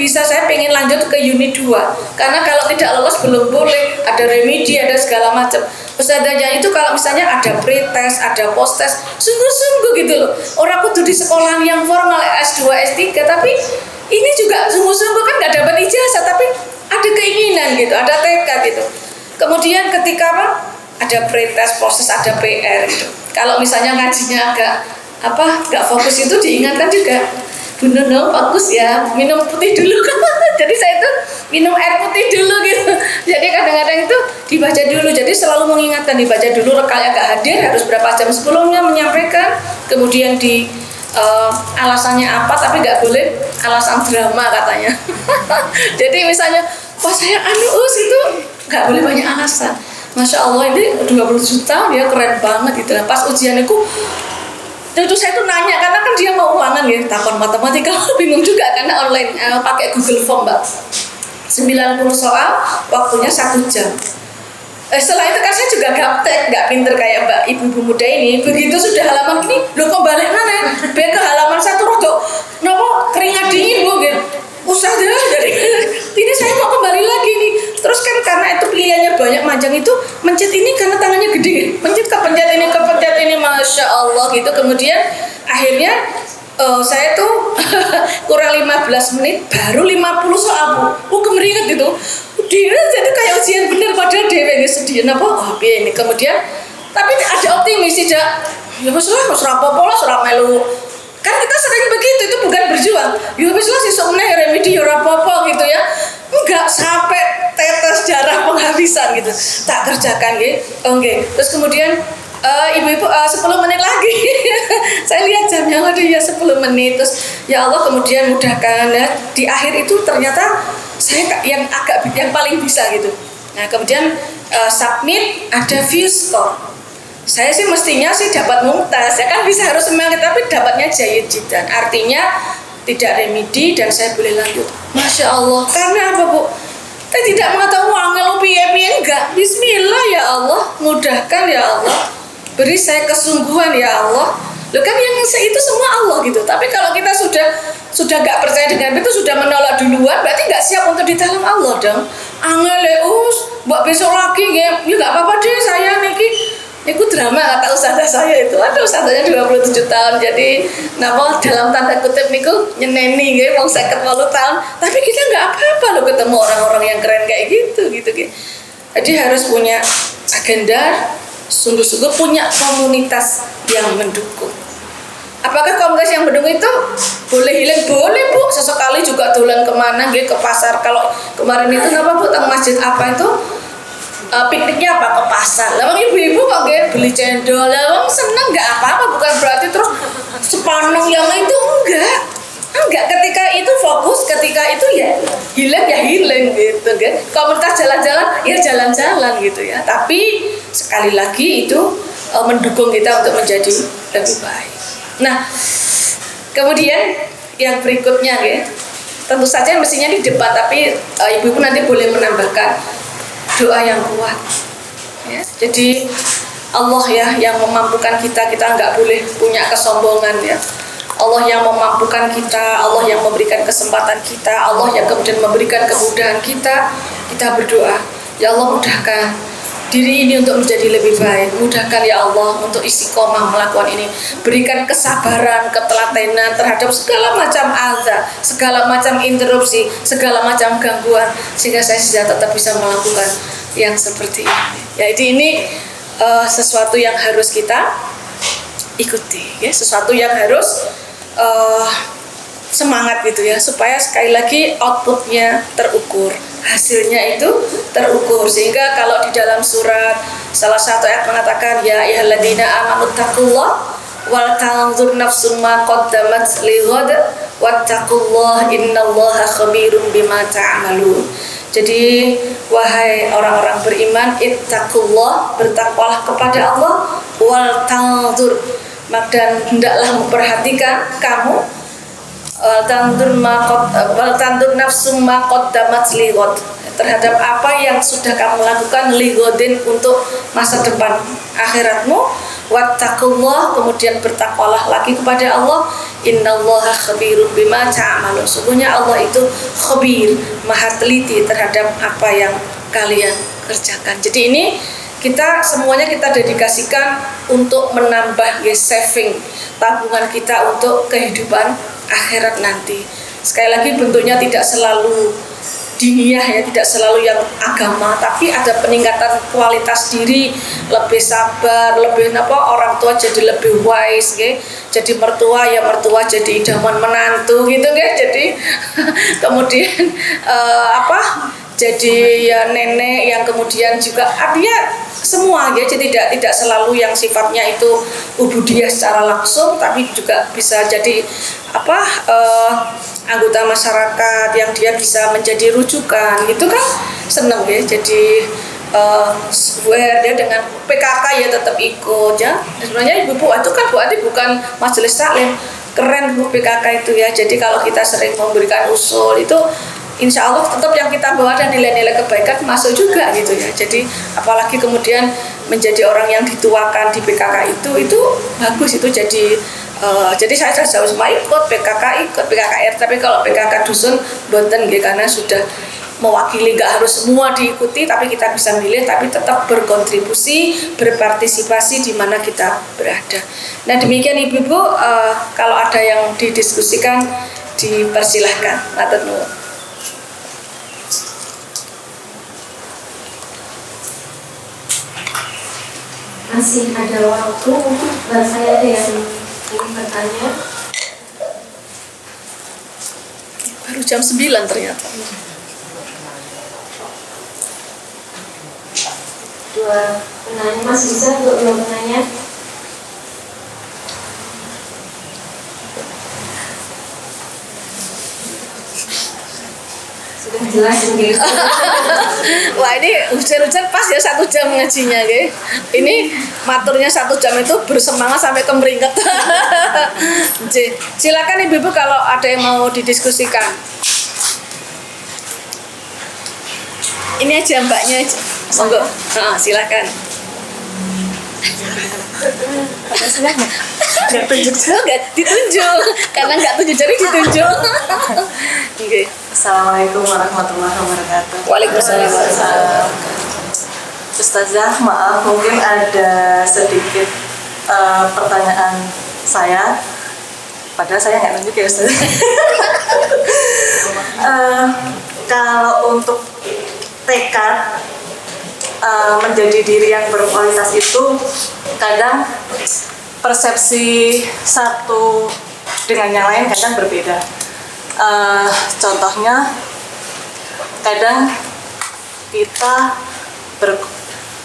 Speaker 1: saya pengen lanjut ke unit 2. Karena kalau tidak lolos belum boleh, ada remedi, ada segala macam. Ustadzahnya itu kalau misalnya ada pretest, ada posttest, sungguh-sungguh gitu loh. Orang kudu di sekolah yang formal S2, S3, tapi ini juga sungguh-sungguh kan nggak dapat ijazah, tapi ada keinginan gitu, ada tekad gitu. Kemudian ketika ada pretest, posttest, ada PR gitu. Kalau misalnya ngajinya agak nggak fokus itu diingatkan juga, Bu Nunung fokus ya, minum putih dulu. Jadi saya itu minum air putih dulu gitu. Jadi kadang-kadang itu dibaca dulu. Jadi selalu mengingatkan dibaca dulu, rekalnya nggak hadir harus berapa jam sebelumnya menyampaikan. Kemudian di alasannya apa, tapi nggak boleh alasan drama katanya. Jadi misalnya pas saya itu nggak boleh banyak alasan. Masya Allah ini 27 tahun ya, keren banget gitu. Pas ujian itu saya tuh nanya, karena kan dia mau ulangan ya, takon matematika, bingung juga karena online pakai Google Form Mbak. 90 soal, waktunya 1 jam. Setelah itu kan saya juga gaptek, nggak pinter kayak Mbak ibu-ibu muda ini. Begitu sudah halaman ini, lo kok balik mana? Biar ke halaman 1 rodok, nopo keringat dingin Bu gitu. Ustazah dari ini saya mau kembali lagi nih. Terus kan karena itu pilihannya banyak, manjang itu mencet ini karena tangannya gede, mencet kepencet ini, masya Allah gitu. Kemudian akhirnya saya tuh kurang 15 menit baru 50 soal Bu. Kemeringet gitu. Dia jadi kayak ujian bener, padahal dewe sedih apa ini. Kemudian tapi ada optimis tidak. Ya wis lah, wis rapopo lah, ora melu. Kan kita sering begitu, itu bukan berjuang. Ya wis lah sesuk meneh remedi ora apa-apa gitu ya. Enggak sampai tetes darah penghabisan gitu. Tak kerjakan nggih. Oke. Terus kemudian ibu-ibu 10 menit lagi. Saya lihat jamnya, waduh ya 10 menit. Terus ya Allah kemudian mudahkan ya. Di akhir itu ternyata saya yang paling bisa gitu. Nah, kemudian submit, ada view score. Saya sih mestinya dapat mumtaz, saya kan bisa harus semangat, tapi dapatnya jayyid jiddan, artinya tidak remedi dan saya boleh lanjut. Masya Allah, karena apa Bu? Saya tidak mengetahui angel piye-piye, enggak. Bismillah ya Allah, mudahkan ya Allah, beri saya kesungguhan ya Allah. Loh kan yang itu semua Allah gitu. Tapi kalau kita sudah nggak percaya dengan itu, sudah menolak duluan, berarti nggak siap untuk ditalam Allah dong. Angel mbak besok lagi ya nggak apa-apa deh saya niki. Itu drama kata ustazah saya itu. Aduh, ustazahnya 27 tahun. Jadi dalam tanda kutip niku nyeneni nggih wong 58 tahun. Tapi kita nggak apa-apa loh ketemu orang-orang yang keren kayak gitu. Jadi harus punya agenda, sungguh-sungguh punya komunitas yang mendukung. Apakah komunitas yang mendukung itu boleh hilang? Boleh Bu. Sesekali juga dolan kemana nggih, ke pasar. Kalau kemarin itu Bu, teng masjid apa itu? Pikniknya apa ke pasar. Lah ibu-ibu kok beli cendol. Lah seneng nggak apa-apa, bukan berarti terus sepaneng yang itu enggak. Ketika itu fokus, ketika itu ya hilang gitu kan. Komunitas jalan-jalan ya jalan-jalan gitu ya. Tapi sekali lagi itu mendukung kita untuk menjadi lebih baik. Nah, kemudian yang berikutnya ya. Tentu saja mestinya di depan, tapi ibu-ibu nanti boleh menambahkan doa yang kuat. Ya, jadi Allah ya yang memampukan kita nggak boleh punya kesombongan ya. Allah yang memampukan kita, Allah yang memberikan kesempatan kita, Allah yang kemudian memberikan kemudahan kita berdoa, ya Allah mudahkan diri ini untuk menjadi lebih baik, mudahkan ya Allah untuk istiqomah melakukan ini, berikan kesabaran, ketelatenan terhadap segala macam azab, segala macam interupsi, segala macam gangguan, sehingga saya tetap bisa melakukan yang seperti ini. Jadi ini sesuatu yang harus kita ikuti, ya, sesuatu yang harus semangat gitu ya, supaya sekali lagi outputnya terukur, hasilnya itu terukur, sehingga kalau di dalam surat salah satu ayat mengatakan ya ayyuhalladzina amanu taqullah wal tanzur nafsum ma qaddamat lighad wattaqullaha innallaha khabirum bima ta'malun. Jadi wahai orang-orang beriman, ittaqullah, bertakwalah kepada Allah, wal tanzur, dan hendaklah memperhatikan kamu tandur nafsu ma qaddamat lighad, terhadap apa yang sudah kamu lakukan lighadin untuk masa depan akhiratmu, wattaqullah, kemudian bertakwalah lagi kepada Allah, innallaha khabirum bima ta'malun, sesungguhnya Allah itu khabir, maha teliti terhadap apa yang kalian kerjakan. Jadi ini semuanya kita dedikasikan untuk menambah saving tabungan kita untuk kehidupan akhirat nanti. Sekali lagi bentuknya tidak selalu diniyah ya, tidak selalu yang agama, tapi ada peningkatan kualitas diri, lebih sabar, lebih orang tua jadi lebih wise ya. Jadi mertua jadi idaman menantu gitu ya. Jadi kemudian jadi ya nenek yang kemudian juga artinya semua ya, jadi tidak selalu yang sifatnya itu ubudiyah secara langsung, tapi juga bisa jadi anggota masyarakat yang dia bisa menjadi rujukan gitu kan, seneng ya. Jadi dia dengan PKK ya tetap ikut ya. Sebenarnya ibu-ibu itu kan berarti bukan majelis taklim, keren Bu PKK itu ya. Jadi kalau kita sering memberikan usul itu insya Allah tetap yang kita bawa dan nilai-nilai kebaikan masuk juga gitu ya. Jadi apalagi kemudian menjadi orang yang dituakan di PKK itu bagus, itu jadi saya sudah semua ikut PKKR, tapi kalau PKK dusun boten nggih, karena sudah mewakili, nggak harus semua diikuti, tapi kita bisa milih, tapi tetap berkontribusi, berpartisipasi di mana kita berada. Nah demikian ibu-ibu, kalau ada yang didiskusikan dipersilahkan. Matur nuwun.
Speaker 2: Masih ada waktu, saya ada yang ingin bertanya.
Speaker 1: Baru jam 9 ternyata.
Speaker 2: Dua penanya masih bisa untuk dua penanya. Sudah jelas gitu.
Speaker 1: Wah ini hujan-hujan pas ya 1 jam ngajinya gitu. Ini maturnya 1 jam itu bersemangat sampai kemeringet. Silakan ibu-ibu kalau ada yang mau didiskusikan. Ini aja mbaknya aja. Monggo. Silakan. Nggak ditunjuk karena nggak tunjuk jadi ditunjuk. Okay.
Speaker 3: Assalamualaikum warahmatullahi wabarakatuh.
Speaker 1: Waalaikumsalam.
Speaker 3: Ustazah, maaf mungkin ada sedikit pertanyaan saya, padahal saya nggak nunjuk ya Ustazah. Kalau untuk tekad menjadi diri yang berkualitas itu kadang persepsi satu dengan yang lain kadang berbeda. Contohnya kadang kita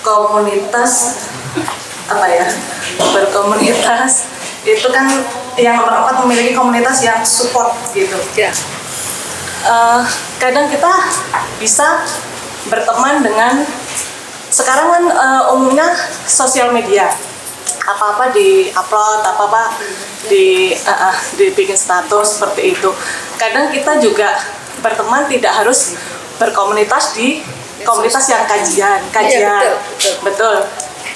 Speaker 3: berkomunitas itu kan yang nomor 4 memiliki komunitas yang support gitu ya. Kadang kita bisa berteman dengan, sekarang kan umumnya sosial media apa-apa di upload, apa-apa dibikin status seperti itu. Kadang kita juga berteman tidak harus berkomunitas di komunitas yang kajian.
Speaker 1: Iya,
Speaker 3: Betul.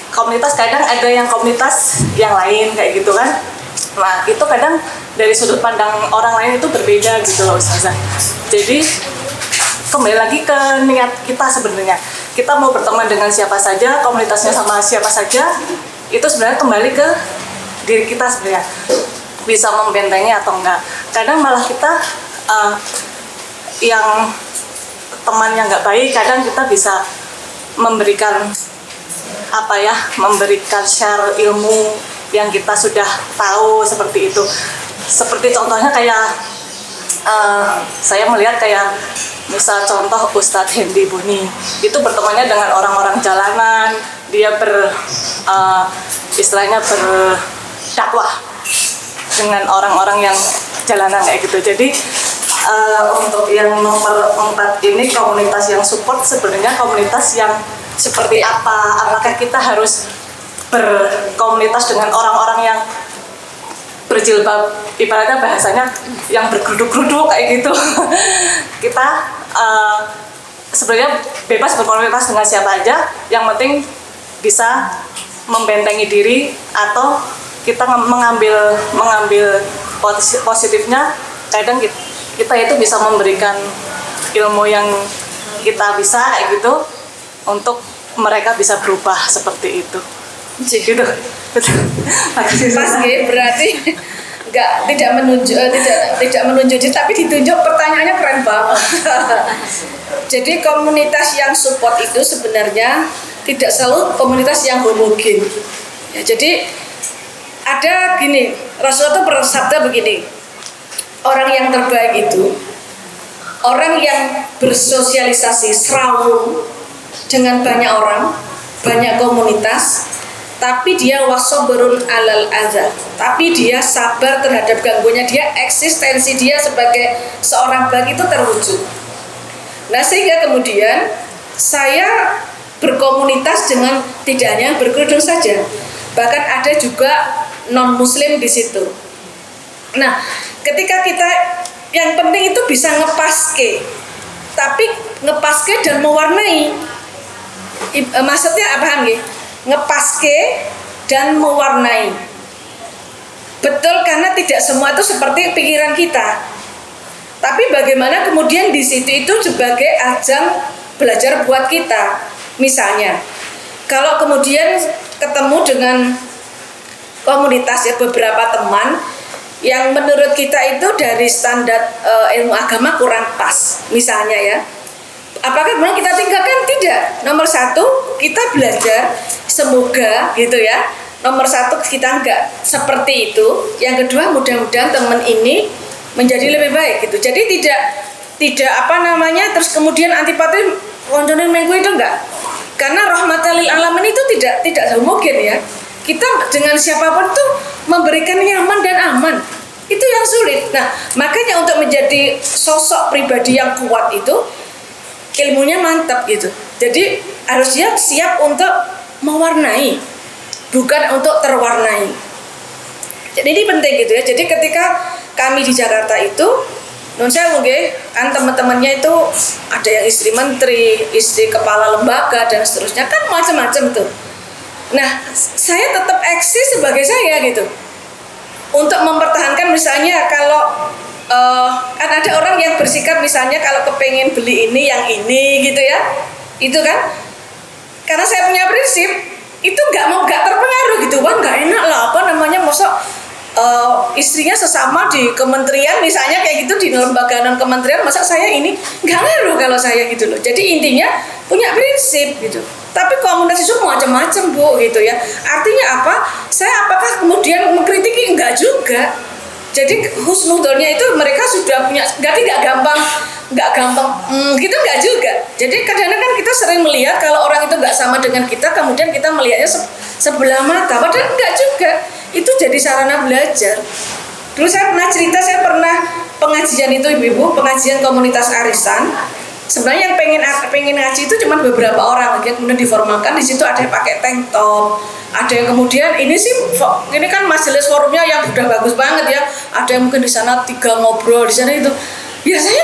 Speaker 3: Komunitas kadang ada yang komunitas yang lain kayak gitu kan. Nah, itu kadang dari sudut pandang orang lain itu berbeda gitu loh Ustazah. Jadi kembali lagi ke niat kita sebenarnya. Kita mau berteman dengan siapa saja, komunitasnya sama siapa saja, itu sebenarnya kembali ke diri kita sebenarnya. Bisa membentengi atau enggak. Kadang malah kita yang teman yang nggak baik, kadang kita bisa memberikan memberikan share ilmu yang kita sudah tahu seperti itu. Seperti contohnya kayak saya melihat kayak misal contoh Ustadz Hendy Buni itu bertemannya dengan orang-orang jalanan, dia istilahnya berdakwah dengan orang-orang yang jalanan kayak gitu. Jadi untuk yang nomor 4 ini komunitas yang support, sebenarnya komunitas yang seperti apa? Apakah kita harus berkomunitas dengan orang-orang yang berjilbab, ibaratnya bahasanya yang bergeruduk-geruduk kayak gitu. Kita sebenarnya bebas berkomunitas dengan siapa aja, yang penting bisa membentengi diri atau kita mengambil positifnya. Kadang kita itu bisa memberikan ilmu yang kita bisa kayak gitu untuk mereka bisa berubah seperti itu. Gitu. Betul.
Speaker 1: Pas berarti tidak menunjuk tapi ditunjuk, pertanyaannya keren banget. Jadi komunitas yang support itu sebenarnya tidak selalu komunitas yang homogen. Ya, jadi ada gini, Rasulullah itu bersabda begini, orang yang terbaik itu orang yang bersosialisasi serawung dengan banyak orang, banyak komunitas, tapi dia wasoberun alal adza, tapi dia sabar terhadap gangguannya, dia eksistensi dia sebagai seorang baik itu terwujud. Nah, sehingga kemudian saya berkomunitas dengan tidak hanya berkerudung saja, bahkan ada juga non muslim di situ. Nah, ketika kita yang penting itu bisa ngepaske, tapi ngepaske dan mewarnai. Maksudnya apa nggih? Ngepaske dan mewarnai. Betul, karena tidak semua itu seperti pikiran kita. Tapi bagaimana kemudian di situ itu sebagai ajang belajar buat kita. Misalnya, kalau kemudian ketemu dengan komunitas ya, beberapa teman yang menurut kita itu dari standar ilmu agama kurang pas, misalnya ya, apakah kemudian kita tinggalkan? Tidak. Nomor 1 kita belajar, semoga gitu ya. Nomor 1 kita enggak seperti itu. Yang kedua, mudah-mudahan teman ini menjadi lebih baik gitu. Jadi tidak terus kemudian antipati konconin minggu itu enggak. Karena rahmatan lil alamin itu tidak homogen ya. Kita dengan siapapun tuh memberikan nyaman dan aman. Itu yang sulit. Nah, makanya untuk menjadi sosok pribadi yang kuat itu ilmunya mantap gitu. Jadi harusnya siap untuk mewarnai, bukan untuk terwarnai. Jadi ini penting gitu ya. Jadi ketika kami di Jakarta itu, non saya mungkin kan teman-temannya itu ada yang istri menteri, istri kepala lembaga dan seterusnya, kan macam-macam tuh. Nah, saya tetap eksis sebagai saya gitu. Untuk mempertahankan misalnya kalau kan ada orang yang bersikap misalnya kalau kepengen beli ini yang ini gitu ya, itu kan karena saya punya prinsip itu nggak terpengaruh gitu. Wah, nggak enak lah masa istrinya sesama di kementerian misalnya kayak gitu, di lembaga non kementerian, masa saya ini nggak ngaruh kalau saya gitu loh. Jadi intinya punya prinsip gitu. Tapi komunitas itu macam-macam Bu gitu ya. Artinya apa? Saya apakah kemudian mengkritiki? Enggak juga. Jadi husnudonnya itu mereka sudah punya, nggak gampang gitu, nggak juga. Jadi kadang-kadang kita sering melihat kalau orang itu nggak sama dengan kita, kemudian kita melihatnya sebelah mata, padahal enggak juga. Itu jadi sarana belajar. Dulu saya pernah cerita, saya pernah pengajian itu ibu-ibu, pengajian komunitas arisan. Sebenarnya yang pengen ngaji itu cuma beberapa orang, kemudian diformalkan di situ ada yang pakai tank top, ada yang kemudian ini kan majelis forumnya yang udah bagus banget ya, ada yang mungkin di sana 3 ngobrol di sana itu, ya saya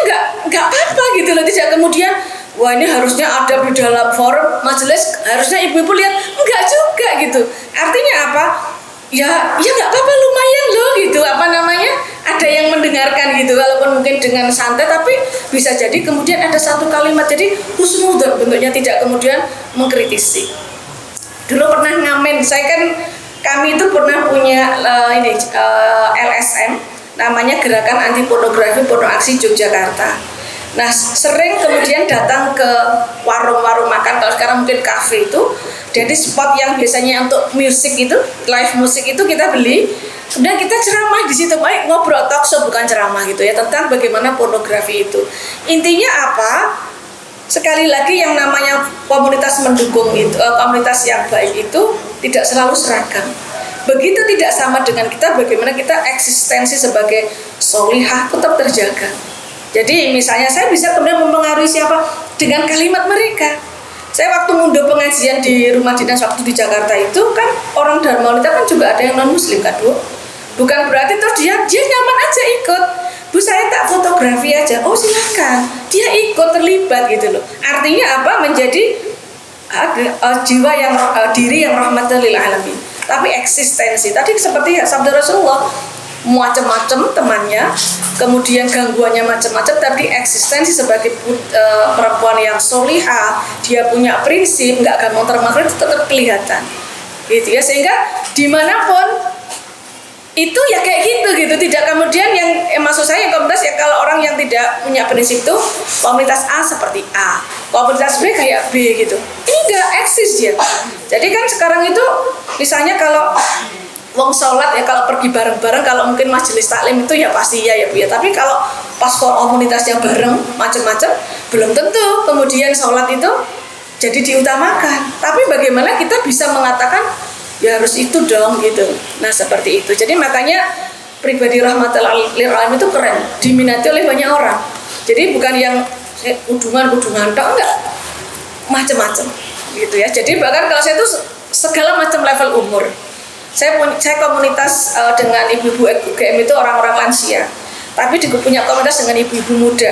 Speaker 1: nggak apa-apa gitu loh, tidak kemudian wah ini harusnya ada di dalam forum majelis harusnya ibu-ibu lihat, enggak juga gitu, artinya apa? Ya nggak apa-apa, lumayan loh gitu, ada yang mendengarkan gitu, walaupun mungkin dengan santai, tapi bisa jadi kemudian ada satu kalimat, jadi husnudzon bentuknya, tidak kemudian mengkritisi. Dulu pernah ngamen, kami itu pernah punya LSM, namanya Gerakan Anti Pornografi Pornoaksi Yogyakarta. Nah, sering kemudian datang ke warung-warung makan, kalau sekarang mungkin kafe itu, jadi spot yang biasanya untuk musik itu, live musik itu kita beli, kemudian kita ceramah di situ, ngobrol talk show bukan ceramah gitu ya, tentang bagaimana pornografi itu. Intinya apa? Sekali lagi yang namanya komunitas mendukung itu, komunitas yang baik itu tidak selalu seragam. Begitu tidak sama dengan kita, bagaimana kita eksistensi sebagai solihah tetap terjaga. Jadi misalnya saya bisa kemudian mempengaruhi siapa dengan kalimat mereka. Saya waktu mundur pengajian di rumah dinas waktu di Jakarta itu kan orang Dharma Wanita kan juga ada yang non muslim kan Bu. Bukan berarti terus dia nyaman aja ikut. Bu saya tak fotografi aja. Oh silakan. Dia ikut terlibat gitu loh. Artinya apa? Menjadi jiwa yang diri yang rahmatan lil alamin. Tapi eksistensi. Tadi seperti sabda Rasulullah, macam-macam temannya, kemudian gangguannya macam-macam, tapi eksistensi sebagai perempuan yang solihah, dia punya prinsip, nggak gampang termakan, itu tetap kelihatan, gitu ya. Sehingga dimanapun itu ya kayak gitu, tidak kemudian yang maksud saya yang komunitas ya, kalau orang yang tidak punya prinsip itu komunitas A seperti A, komunitas B kayak B gitu, ini nggak eksis dia. Jadi kan sekarang itu misalnya kalau wong sholat ya, kalau pergi bareng-bareng, kalau mungkin majelis taklim itu ya pasti ya Bu ya. Tapi kalau pas komunitasnya bareng macam-macam, belum tentu kemudian sholat itu jadi diutamakan. Tapi bagaimana kita bisa mengatakan ya harus itu dong gitu. Nah seperti itu. Jadi makanya pribadi rahmatul lil alamin itu keren, diminati oleh banyak orang. Jadi bukan yang udungan tok, enggak, macam-macam gitu ya. Jadi bahkan kalau saya itu segala macam level umur. Saya komunitas dengan ibu-ibu UGM itu orang-orang lansia, tapi juga punya komunitas dengan ibu-ibu muda,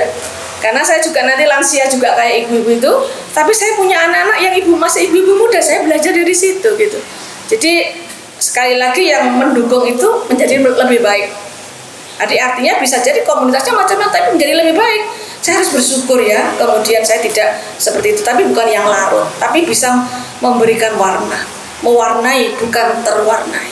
Speaker 1: karena saya juga nanti lansia juga kayak ibu-ibu itu, tapi saya punya anak-anak yang masih ibu-ibu muda, saya belajar dari situ gitu. Jadi sekali lagi yang mendukung itu menjadi lebih baik. Artinya bisa jadi komunitasnya macam-macam tapi menjadi lebih baik. Saya harus bersyukur ya, kemudian saya tidak seperti itu, tapi bukan yang larut, tapi bisa memberikan warna, mewarnai bukan terwarnai,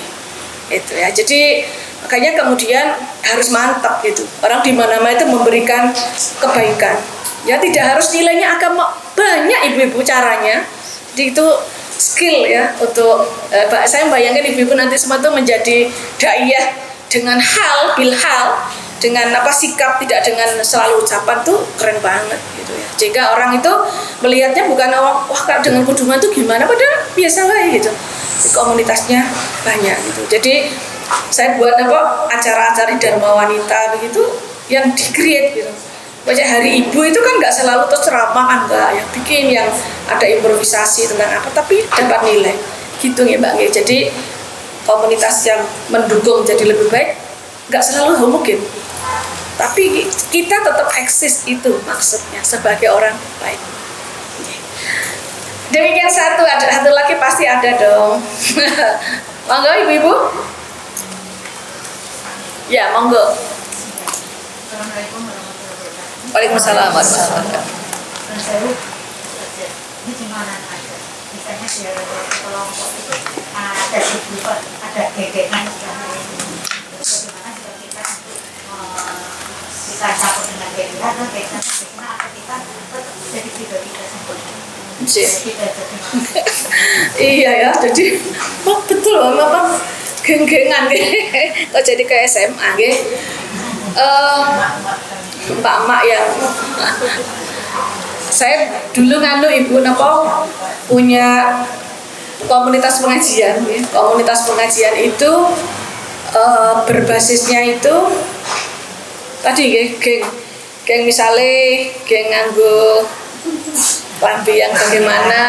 Speaker 1: itu ya. Jadi makanya kemudian harus mantap gitu. Orang di mana-mana itu memberikan kebaikan. Ya tidak harus nilainya agama, banyak ibu-ibu caranya. Jadi itu skill ya untuk saya bayangkan ibu-ibu nanti semua itu menjadi daiyah dengan bilhal, dengan sikap, tidak dengan selalu ucapan, tuh keren banget gitu ya. Jika orang itu melihatnya bukan wah dengan kudungan tuh gimana, padahal biasa lah gitu. Di komunitasnya banyak gitu. Jadi saya buat acara-acara Dharma Wanita begitu yang di-create gitu. Baca Hari Ibu itu kan nggak selalu terus ceramah, enggak, yang bikin yang ada improvisasi tentang apa, tapi dapat nilai gitu ya Mbak. Jadi komunitas yang mendukung jadi lebih baik nggak selalu homogen, tapi kita tetap eksis, itu maksudnya sebagai orang baik. Demikian satu lagi pasti ada dong. Monggo ibu-ibu. Ya monggo.
Speaker 4: Assalamualaikum warahmatullahi wabarakatuh.
Speaker 1: Waalaikumsalam warahmatullahi wabarakatuh.
Speaker 4: Ini gimana aja? Misalnya di kelompok itu ada sebuah, ada gegengan bagaimana jika kita campur dengan gegengan atau bagaimana atau kita tetap jadi tidak sempurna.
Speaker 1: Iya ya, jadi betul apa geng-gengan kok jadi ke SMA Mbak yang saya dulu nganu ibu punya komunitas pengajian ya. Komunitas pengajian itu berbasisnya itu tadi geng geng misale geng nganggo lambe yang bagaimana,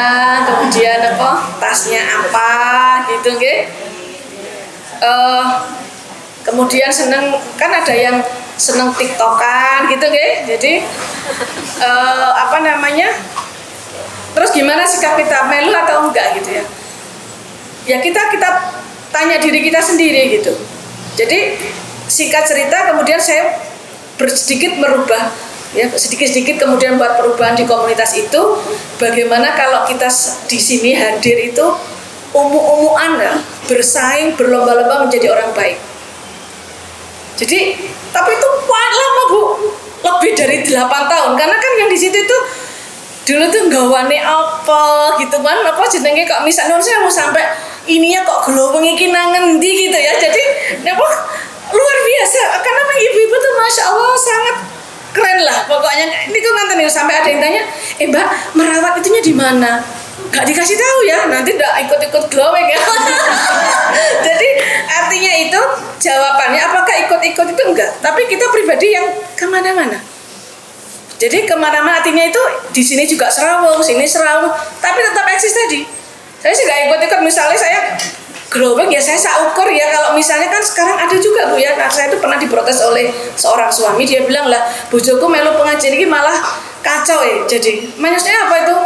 Speaker 1: kemudian apa tasnya apa gitu nggih. Kemudian seneng kan ada yang seneng tiktokan gitu nggih. Jadi apa namanya, terus gimana sikap kita, melu atau enggak gitu ya. Ya kita tanya diri kita sendiri gitu. Jadi singkat cerita kemudian saya sedikit merubah ya, sedikit-sedikit kemudian buat perubahan di komunitas itu. Bagaimana kalau kita di sini hadir itu umum-umuan ya, bersaing berlomba-lomba menjadi orang baik. Jadi tapi itu lama Bu, lebih dari 8 tahun, karena kan yang di situ itu dulu tuh gawane apa gitu kan, apa jenenge kok misalnya saya mau sampai ininya kok glowing iki nang ngendi gitu ya. Jadi apa luar biasa, karena ibu-ibu tuh masya Allah sangat keren lah pokoknya. Ini tuh nanti sampai ada yang tanya, Mbak merawat itunya di mana? Gak dikasih tahu ya, nanti udah ikut-ikut glowing ya. Jadi artinya itu jawabannya apakah ikut-ikut itu enggak, tapi kita pribadi yang kemana-mana. Jadi kemana-mana artinya itu di sini juga serawung, sini serawung, tapi tetap eksis tadi. Saya sih gak ikut-ikut, misalnya saya glowing ya saya saukur ya. Kalau misalnya kan sekarang ada juga Bu ya, nah, saya itu pernah diprotes oleh seorang suami, dia bilang lah bojoku melu pengajian ini malah kacau ya. Jadi maksudnya apa itu?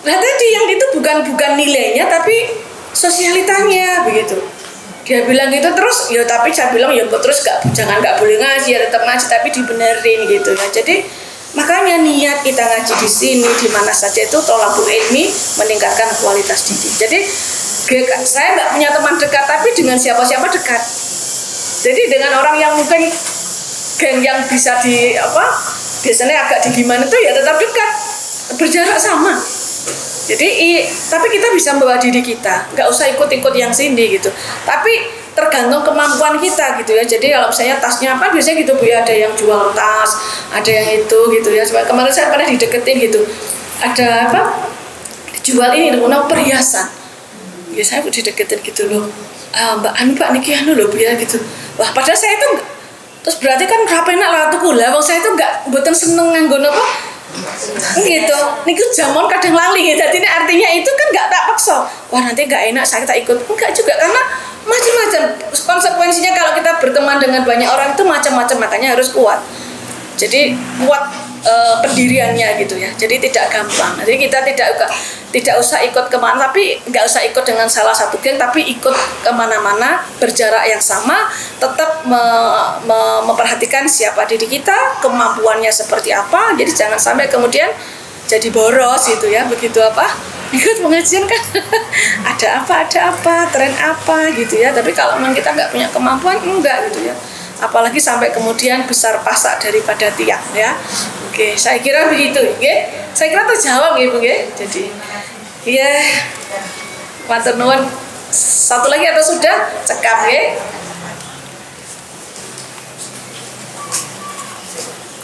Speaker 1: Nah tadi yang itu bukan nilainya tapi sosialitanya begitu. Dia bilang gitu terus ya, tapi saya bilang ya terus jangan boleh ngaji ya, tetap ngaji tapi dibenerin gitu ya. Jadi makanya niat kita ngaji di sini di mana saja itu tolabul ilmi, meningkatkan kualitas didik. Jadi saya nggak punya teman dekat, tapi dengan siapa-siapa dekat. Jadi dengan orang yang mungkin geng yang bisa di apa biasanya agak di gimana tuh ya tetap dekat, berjarak sama. Jadi tapi kita bisa membawa diri kita, nggak usah ikut-ikut yang sini gitu. Tapi tergantung kemampuan kita gitu ya. Jadi kalau misalnya tasnya apa biasanya gitu Bu ya, ada yang jual tas, ada yang itu gitu ya. Kemarin saya pernah dideketin gitu, ada apa jual ini namanya perhiasan. Ya saya dideketin gitu loh, Mbak niki anu loh Bu ya gitu. Wah padahal saya itu enggak, terus berarti kan berapa enak lah tuh lah. Wong saya itu enggak mboten seneng nganggo apa gitu. Niku jamon kadang lali ya. Jadi artinya itu kan enggak tak paksa. Wah nanti enggak enak saya tak ikut. Enggak juga, karena macam-macam konsekuensinya kalau kita berteman dengan banyak orang itu macam-macam, makanya harus kuat. Jadi kuat pendiriannya gitu ya. Jadi tidak gampang. Jadi kita tidak usah ikut kemana, tapi nggak usah ikut dengan salah satu geng, tapi ikut kemana-mana berjarak yang sama, tetap memperhatikan siapa diri kita, kemampuannya seperti apa. Jadi jangan sampai kemudian jadi boros gitu ya. Begitu apa ikut pengajian kan ada apa, tren apa gitu ya. Tapi kalau memang kita nggak punya kemampuan, enggak gitu ya. Apalagi sampai kemudian besar pasak daripada tiang ya. Oke, saya kira begitu, oke? Saya kira terjawab ya Bu ya. Jadi ya, matur nuwun. Satu lagi atau sudah cekap ya?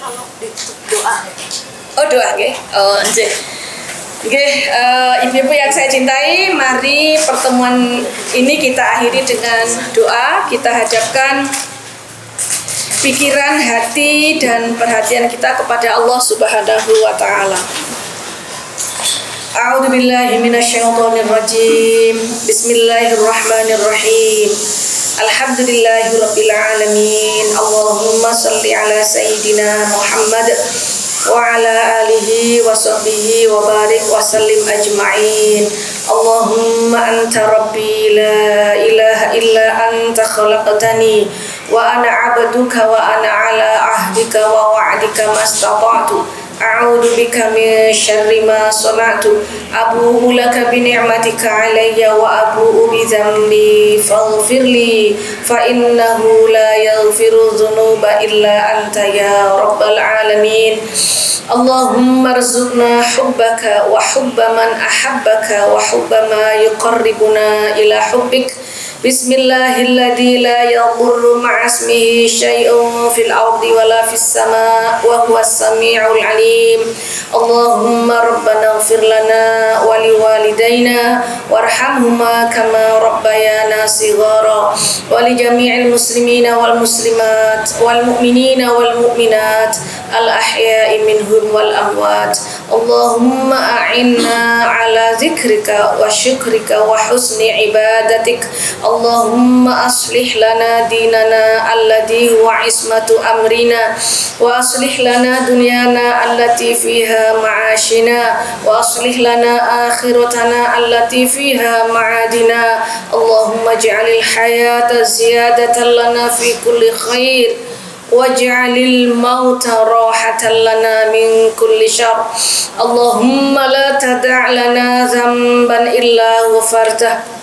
Speaker 3: Kalau doa.
Speaker 1: Oh doa ya. Oh nggih. Oke, ibu-ibu yang saya cintai, mari pertemuan ini kita akhiri dengan doa. Kita hadapkan pikiran, hati, dan perhatian kita kepada Allah Subhanahu wa Ta'ala. A'udzubillahi minasyaitonirrajim. Bismillahirrahmanirrahim. Alhamdulillahirabbil alamin. Allahumma shalli ala sayyidina Muhammad wa ala alihi wa sahbihi wa barik wa sallim ajma'in. Allahumma anta rabbi la ilaha illa anta khalaqtani wa ana 'abduka wa ana 'ala ahdika wa wa'dika mastata'tu. A'udzu bika min syarri ma sana'tu. Abu'u laka bi ni'matika 'alayya wa abu'u bi dhanbi faghfirli fa innahu la yaghfiru dhunuba illa anta ya rabbal alamin. Allahumma rzuqna hubbaka wa hubba man ahabbaka wa hubba ma yuqarribuna ila hubbik Bismillahilladzi la yadurru ma'asmihi syai'un fil ardi wala fis sama' wa huwas sami'ul alim. Allahumma rabbana ighfir lana wa liwalidayna warhamhuma kama rabbayana shighara wa li jami'il muslimina wal muslimat wal mu'minina wal mu'minat al ahya'i minhum wal amwat. Allahumma a'inna ala zikrika wa syukrika wa husni ibadatik. Allahumma aslih lana dinana alladhi huwa ismatu amrina wa aslih lana dunyana allati fiha ma'ashina wa aslih lana akhiratana allati fiha ma'adina. Allahumma ij'alil hayata ziyadatan lana fi kulli khair waj'alil mauta rahatan lana min kulli syarr. Allahumma la tada' lana dhanban illa ghafartah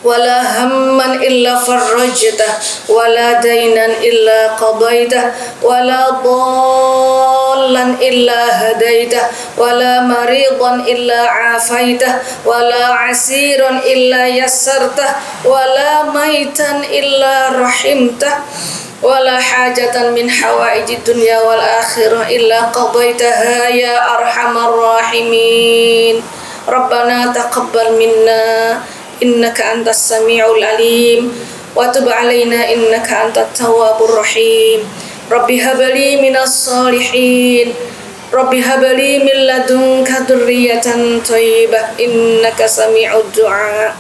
Speaker 1: wala hamman illa farrajtah wala daynan illa qadaitah wala dhallan illa hadaitah wala maridan illa afaitah wala asiran illa yassartah wala maitan illa rahimtah wala hajatan min hawaijid dunya wal akhirah illa qadaitaha ya arhamar rahimin. Rabbana taqabbal minna innaka antas sami'ul alim wa tub alaina innaka antat tawwabur rahim. Rabbi habli minas salihin Rabbi habli min ladunka dzurriyyatan thayyibah innaka sami'ud du'a.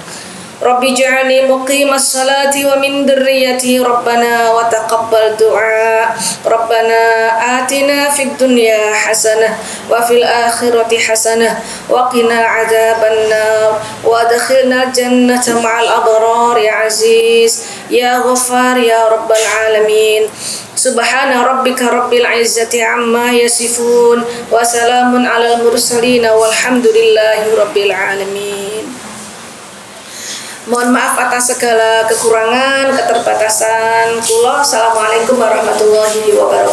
Speaker 1: Rabbi ij'alni muqimas salati wa min dzurriyyati rabbana wa taqabbal du'a. Rabbana atina fid dunya hasanah wa fil akhirati hasanah wa qina adzaban nar wa adkhilna jannata ma'al abrar ya aziz ya ghaffar ya rabbal alamin. Subhana rabbika rabbil izzati amma yasifun wa salamun alal mursalin walhamdulillahi rabbil alamin. Mohon maaf atas segala kekurangan, keterbatasan kula. Assalamualaikum warahmatullahi wabarakatuh.